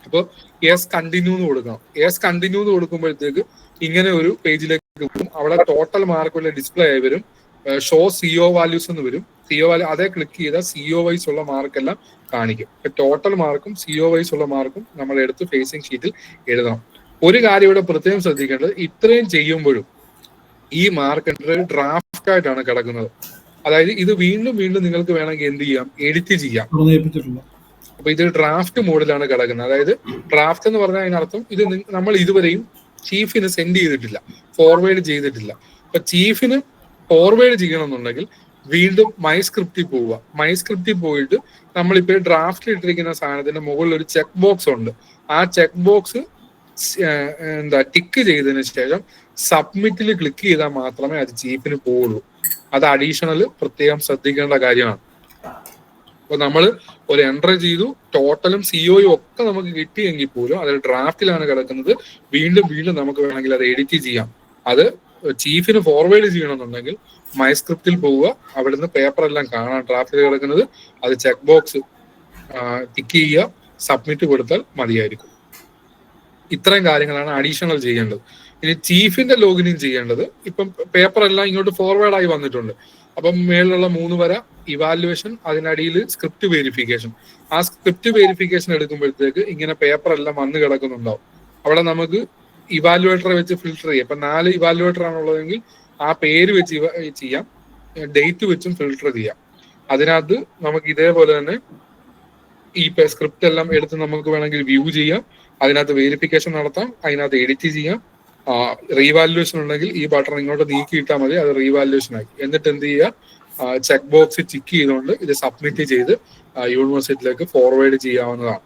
അപ്പോൾ യെസ് കണ്ടിന്യൂ എന്ന് കൊടുക്കണം. യെസ് കണ്ടിന്യൂ എന്ന് കൊടുക്കുമ്പോഴത്തേക്ക് ഇങ്ങനെ ഒരു പേജിലേക്ക് പോകും. അവിടെ ടോട്ടൽ മാർക്കുള്ള ഡിസ്പ്ലേ ആയി വരും. ഷോ CO വാല്യൂസ് എന്ന് വരും. CO വാല്യൂ അതേ ക്ലിക്ക് ചെയ്താൽ CO വൈസ് ഉള്ള മാർക്കെല്ലാം കാണിക്കും. ടോട്ടൽ മാർക്കും CO വൈസ് ഉള്ള മാർക്കും നമ്മൾ എടുത്ത് ഫേസിംഗ് ഷീറ്റിൽ എഴുതണം. ഒരു കാര്യം ഇവിടെ പ്രത്യേകം ശ്രദ്ധിക്കേണ്ടത്, ഇത്രയും ചെയ്യുമ്പോഴും ഈ മാർക്ക് എൻട്രി ഡ്രാഫ്റ്റ് ആയിട്ടാണ് കിടക്കുന്നത്. അതായത് ഇത് വീണ്ടും നിങ്ങൾക്ക് വേണമെങ്കിൽ എന്ത് ചെയ്യാം, എഡിറ്റ് ചെയ്യാം. അപ്പൊ ഇത് ഡ്രാഫ്റ്റ് മോഡിലാണ് കിടക്കുന്നത്. അതായത് ഡ്രാഫ്റ്റ് എന്ന് പറഞ്ഞാൽ അതിനർത്ഥം ഇത് നമ്മൾ ഇതുവരെയും ചീഫിന് സെൻഡ് ചെയ്തിട്ടില്ല, ഫോർവേഡ് ചെയ്തിട്ടില്ല. അപ്പൊ ചീഫിന് ഫോർവേഡ് ചെയ്യണമെന്നുണ്ടെങ്കിൽ വീണ്ടും മൈ സ്ക്രിപ്റ്റിൽ പോവുക. മൈ സ്ക്രിപ്റ്റിൽ പോയിട്ട് നമ്മളിപ്പോ ഡ്രാഫ്റ്റിൽ ഇട്ടിരിക്കുന്ന സാധനത്തിന്റെ മുകളിൽ ഒരു ചെക്ക് ബോക്സ് ഉണ്ട്. ആ ചെക്ക് ബോക്സ് ടിക്ക് ചെയ്തതിനു ശേഷം സബ്മിറ്റിൽ ക്ലിക്ക് ചെയ്താൽ മാത്രമേ അത് ചീഫിന് പോവുള്ളൂ. അത് അഡീഷണൽ പ്രത്യേകം ശ്രദ്ധിക്കേണ്ട കാര്യമാണ്. അപ്പൊ നമ്മൾ ഒരു എൻട്രി ചെയ്തു, ടോട്ടലും COയും ഒക്കെ നമുക്ക് കിട്ടിയെങ്കിൽ പോലും അത് ഡ്രാഫ്റ്റിലാണ് കിടക്കുന്നത്. വീണ്ടും നമുക്ക് വേണമെങ്കിൽ അത് എഡിറ്റ് ചെയ്യാം. അത് ചീഫിന് ഫോർവേഡ് ചെയ്യണമെന്നുണ്ടെങ്കിൽ മൈ സ്ക്രിപ്റ്റിൽ പോവുക, അവിടുന്ന് പേപ്പർ എല്ലാം കാണാൻ ഡ്രാഫ്റ്റിൽ കിടക്കുന്നത്, അത് ചെക്ക് ബോക്സ് ടിക്ക് ചെയ്യുക, സബ്മിറ്റ് കൊടുത്താൽ മതിയായിരിക്കും. ഇത്രയും കാര്യങ്ങളാണ് അഡീഷണൽ ചെയ്യേണ്ടത്. ഇനി ചീഫിന്റെ ലോഗിനും ചെയ്യേണ്ടത്, ഇപ്പം പേപ്പർ എല്ലാം ഇങ്ങോട്ട് ഫോർവേഡ് ആയി വന്നിട്ടുണ്ട്. അപ്പം മേളിലുള്ള 3 വര ഇവാലുവേഷൻ, അതിനടിയിൽ സ്ക്രിപ്റ്റ് വെരിഫിക്കേഷൻ. ആ സ്ക്രിപ്റ്റ് വെരിഫിക്കേഷൻ എടുക്കുമ്പോഴത്തേക്ക് ഇങ്ങനെ പേപ്പർ എല്ലാം വന്ന് കിടക്കുന്നുണ്ടാവും. അവിടെ നമുക്ക് ഇവാലുവേറ്ററെ വെച്ച് ഫിൽട്ടർ ചെയ്യാം. ഇപ്പൊ 4 ഇവാലുവേറ്റർ ആണുള്ളതെങ്കിൽ ആ പേര് വെച്ച് ചെയ്യാം, ഡേറ്റ് വെച്ചും ഫിൽട്ടർ ചെയ്യാം. അതിനകത്ത് നമുക്ക് ഇതേപോലെ തന്നെ ഈ സ്ക്രിപ്റ്റ് എല്ലാം എടുത്ത് നമുക്ക് വേണമെങ്കിൽ വ്യൂ ചെയ്യാം, അതിനകത്ത് വെരിഫിക്കേഷൻ നടത്താം, അതിനകത്ത് എഡിറ്റ് ചെയ്യാം. റീവാലുവേഷൻ ഉണ്ടെങ്കിൽ ഈ ബട്ടൺ ഇങ്ങോട്ട് നീക്കിയിട്ടാൽ മതി, അത് റീവാലുവേഷൻ ആയി. എന്നിട്ട് എന്ത് ചെയ്യുക, ചെക്ക് ബോക്സ് ടിക്ക് ചെയ്തുകൊണ്ട് ഇത് സബ്മിറ്റ് ചെയ്ത് യൂണിവേഴ്സിറ്റിയിലേക്ക് ഫോർവേഡ് ചെയ്യാവുന്നതാണ്.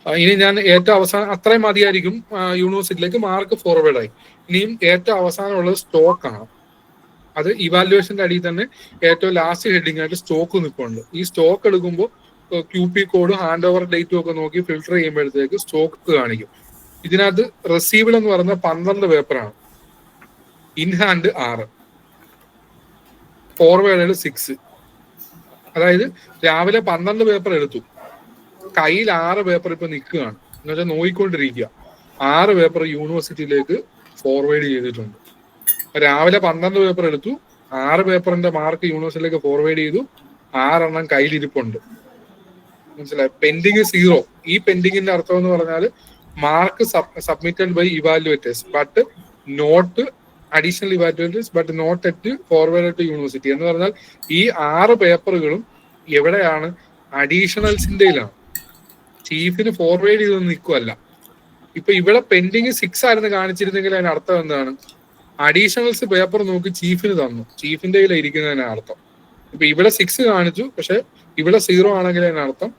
ഇനി ഞാൻ ഏറ്റവും അവസാനം അത്രയും മതിയായിരിക്കും, യൂണിവേഴ്സിറ്റിയിലേക്ക് മാർക്ക് ഫോർവേഡ് ആയി. ഇനിയും ഏറ്റവും അവസാനമുള്ളത് സ്റ്റോക്കാണ്. അത് ഇവാലുവേഷന്റെ അടിയിൽ തന്നെ ഏറ്റവും ലാസ്റ്റ് ഹെഡിങ് ആയിട്ട് സ്റ്റോക്ക് നിൽപ്പുണ്ട്. ഈ സ്റ്റോക്ക് എടുക്കുമ്പോൾ QP കോഡും ഹാൻഡ് ഓവർ ഡേറ്റും ഒക്കെ നോക്കി ഫിൽട്ടർ ചെയ്യുമ്പോഴത്തേക്ക് സ്റ്റോക്ക് കാണിക്കും. ഇതിനകത്ത് റിസീവ്ഡ് എന്ന് പറയുന്ന 12 പേപ്പറാണ്, ഇൻ ഹാൻഡ് 6, ഫോർവേഡ് 6. അതായത് രാവിലെ 12 പേപ്പർ എടുത്തു, കയ്യിൽ 6 പേപ്പർ ഇപ്പൊ നിൽക്കുകയാണ്, എന്ന് വെച്ചാൽ നോയിക്കൊണ്ടിരിക്കുക. 6 പേപ്പർ യൂണിവേഴ്സിറ്റിയിലേക്ക് ഫോർവേഡ് ചെയ്തിട്ടുണ്ട്. രാവിലെ 12 പേപ്പർ എടുത്തു, 6 പേപ്പറിന്റെ മാർക്ക് യൂണിവേഴ്സിറ്റിയിലേക്ക് ഫോർവേഡ് ചെയ്തു, 6 കയ്യിലിരിപ്പുണ്ട്. മനസ്സിലായി? പെൻഡിങ് 0. ഈ പെൻഡിങ്ങിന്റെ അർത്ഥം എന്ന് പറഞ്ഞാൽ mark submitted by evaluators but not additional evaluators but not at forward to university. എന്ന് പറഞ്ഞാൽ ഈ 6 പേപ്പറുകളും എവിടെയാണ്? അഡീഷണൽസിന്റെയിലാണ്, ചീഫിന് ഫോർവേഡ് ചെയ്ത് നിൽക്കുമല്ല. ഇപ്പൊ ഇവിടെ പെൻഡിങ് 6 ആയിരുന്നു കാണിച്ചിരുന്നെങ്കിൽ അതിന് അർത്ഥം എന്താണ്? അഡീഷണൽസ് പേപ്പർ നോക്കി ചീഫിന് തന്നു, ചീഫിന്റെ കയ്യിൽ ഇരിക്കുന്നതിന് അർത്ഥം. ഇപ്പൊ ഇവിടെ 6 കാണിച്ചു, പക്ഷെ ഇവിടെ 0 ആണെങ്കിൽ അതിനർത്ഥം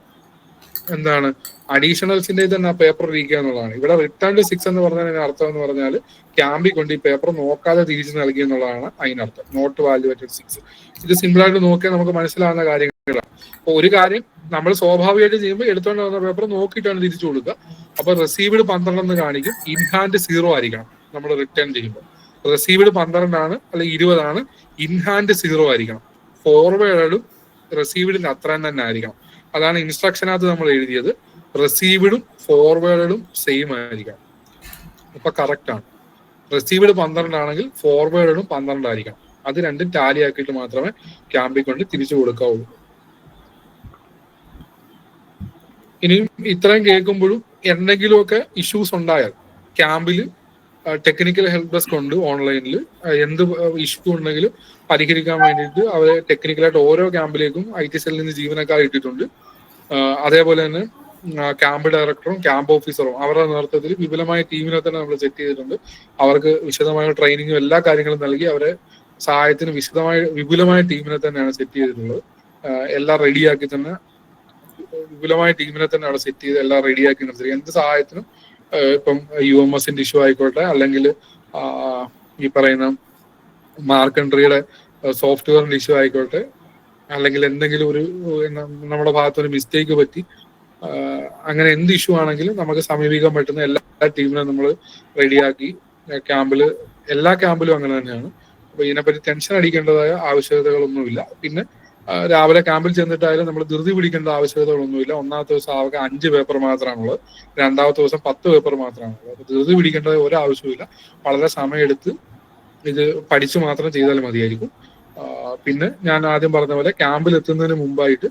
എന്താണ്? അഡീഷണൽസിന്റെ തന്നെ ആ പേപ്പർ ഇരിക്കുക എന്നുള്ളതാണ്. ഇവിടെ റിട്ടേൺ 6 എന്ന് പറഞ്ഞതിന് അർത്ഥം എന്ന് പറഞ്ഞാൽ ക്യാമ്പിൽ കൊണ്ട് ഈ പേപ്പർ നോക്കാതെ തിരിച്ചു നൽകി എന്നുള്ളതാണ് അതിനർത്ഥം. നോട്ട് വാല്യുവേറ്റഡ് 6. ഇത് സിമ്പിൾ ആയിട്ട് നോക്കിയാൽ നമുക്ക് മനസ്സിലാവുന്ന കാര്യങ്ങളാണ്. അപ്പൊ ഒരു കാര്യം നമ്മൾ സ്വാഭാവികമായിട്ട് ചെയ്യുമ്പോൾ എടുത്തോണ്ട് വന്ന പേപ്പർ നോക്കിയിട്ടാണ് തിരിച്ചു കൊടുക്കുക. അപ്പൊ റിസീവ്ഡ് 12 എന്ന് കാണിക്കും, ഇൻ ഹാൻഡ് 0 ആയിരിക്കണം നമ്മൾ റിട്ടേൺ ചെയ്യുമ്പോൾ. റിസീവ്ഡ് 12 ആണ് അല്ലെങ്കിൽ 20 ആണ്, ഇൻ ഹാൻഡ് 0 ആയിരിക്കണം. ഫോർവേഡും റിസീവ്ഡിന്റെ അത്രയും തന്നെ ആയിരിക്കണം. അതാണ് ഇൻസ്ട്രക്ഷനകത്ത് നമ്മൾ എഴുതിയത്. റിസീവ്ഡും ഫോർവേഡും സെയിം ആയിരിക്കണം. അപ്പൊ കറക്റ്റ് ആണ്. റിസീവ്ഡ് 12 ആണെങ്കിൽ ഫോർവേഡും 12 ആയിരിക്കണം. അത് രണ്ടും ടാലി ആക്കിയിട്ട് മാത്രമേ ക്യാമ്പിൽ കൊണ്ട് തിരിച്ചു കൊടുക്കാവുള്ളൂ. ഇനിയും ഇത്രയും കേൾക്കുമ്പോഴും എന്തെങ്കിലുമൊക്കെ ഇഷ്യൂസ് ഉണ്ടായാൽ ക്യാമ്പിൽ ടെക്നിക്കൽ ഹെൽപ്പ് ഡെസ്ക് ഉണ്ട് ഓൺലൈനിൽ. എന്ത് ഇഷ്യൂ ഉണ്ടെങ്കിലും പരിഹരിക്കാൻ വേണ്ടിയിട്ട് അവരെ ടെക്നിക്കലായിട്ട് ഓരോ ക്യാമ്പിലേക്കും IT സെല്ലിൽ നിന്ന് ജീവനക്കാർ ഇട്ടിട്ടുണ്ട്. അതേപോലെ തന്നെ ക്യാമ്പ് ഡയറക്ടറും ക്യാമ്പ് ഓഫീസറും അവരുടെ നേതൃത്വത്തിൽ വിപുലമായ ടീമിനെ തന്നെ നമ്മൾ സെറ്റ് ചെയ്തിട്ടുണ്ട്. അവർക്ക് വിശദമായ ട്രെയിനിങ്ങും എല്ലാ കാര്യങ്ങളും നൽകി അവരെ സഹായത്തിന് വിപുലമായ ടീമിനെ തന്നെയാണ് സെറ്റ് ചെയ്തിട്ടുള്ളത്. എല്ലാം റെഡിയാക്കി തന്നെ വിപുലമായ ടീമിനെ തന്നെ അവിടെ സെറ്റ് ചെയ്ത് എല്ലാം റെഡിയാക്കി നിർത്തി എന്ത് സഹായത്തിനും. ഇപ്പം UMSന്റെ ഇഷ്യൂ ആയിക്കോട്ടെ, അല്ലെങ്കിൽ ഈ പറയുന്ന മാർക്ക് എൻട്രിയുടെ സോഫ്റ്റ്വെയറിന്റെ ഇഷ്യൂ ആയിക്കോട്ടെ, അല്ലെങ്കിൽ എന്തെങ്കിലും ഒരു നമ്മുടെ ഭാഗത്തൊരു മിസ്റ്റേക്ക് പറ്റി, അങ്ങനെ എന്ത് ഇഷ്യൂ ആണെങ്കിലും നമുക്ക് സമീപിക്കാൻ പറ്റുന്ന എല്ലാ ടീമിനെ നമ്മൾ റെഡിയാക്കി എല്ലാ ക്യാമ്പിലും അങ്ങനെ തന്നെയാണ്. അപ്പൊ ഇതിനെപ്പറ്റി ടെൻഷൻ അടിക്കേണ്ടതായ ആവശ്യകതകളൊന്നുമില്ല. പിന്നെ രാവിലെ ക്യാമ്പിൽ ചെന്നിട്ടായാലും നമ്മൾ ധൃതി പിടിക്കേണ്ട ആവശ്യകതകളൊന്നുമില്ല. ഒന്നാമത്തെ ദിവസം ആകെ 5 പേപ്പർ മാത്രമാണുള്ളത്, രണ്ടാമത്തെ ദിവസം 10 പേപ്പർ മാത്രമാണുള്ളത്. അപ്പൊ ധൃതി പിടിക്കേണ്ട ഒരാവശ്യമില്ല. വളരെ സമയമെടുത്ത് ഇത് പഠിച്ചു മാത്രം ചെയ്താൽ മതിയായിരിക്കും. പിന്നെ ഞാൻ ആദ്യം പറഞ്ഞ പോലെ ക്യാമ്പിൽ എത്തുന്നതിന് മുമ്പായിട്ട്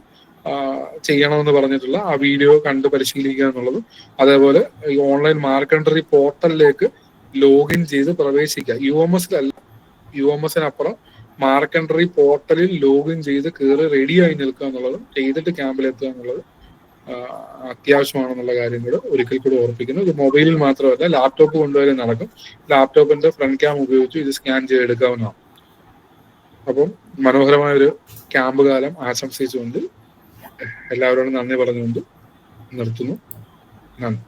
ചെയ്യണമെന്ന് പറഞ്ഞിട്ടുള്ള ആ വീഡിയോ കണ്ട് പരിശീലിക്കുക എന്നുള്ളതും, അതേപോലെ ഈ ഓൺലൈൻ മാർക്ക് എൻട്രി പോർട്ടലിലേക്ക് ലോഗിൻ ചെയ്ത് പ്രവേശിക്കുക. UMSനപ്പുറം മാർക്ക് എൻട്രി പോർട്ടലിൽ ലോഗിൻ ചെയ്ത് കയറി റെഡിയായി നിൽക്കുക എന്നുള്ളതും ചെയ്തിട്ട് ക്യാമ്പിൽ എത്തുക എന്നുള്ളത് അത്യാവശ്യമാണെന്നുള്ള കാര്യം കൂടെ ഒരിക്കൽ കൂടി ഓർപ്പിക്കുന്നു. ഇത് മൊബൈലിൽ മാത്രമല്ല, ലാപ്ടോപ്പ് കൊണ്ടുവരെ നടക്കും. ലാപ്ടോപ്പിന്റെ ഫ്രണ്ട് ക്യാം ഉപയോഗിച്ച് ഇത് സ്കാൻ ചെയ്തെടുക്കാവുന്നതാണ്. അപ്പം മനോഹരമായ ഒരു ക്യാമ്പ് കാലം ആശംസിച്ചുകൊണ്ട് എല്ലാവരോടും നന്ദി പറഞ്ഞുകൊണ്ട് നിർത്തുന്നു. നന്ദി.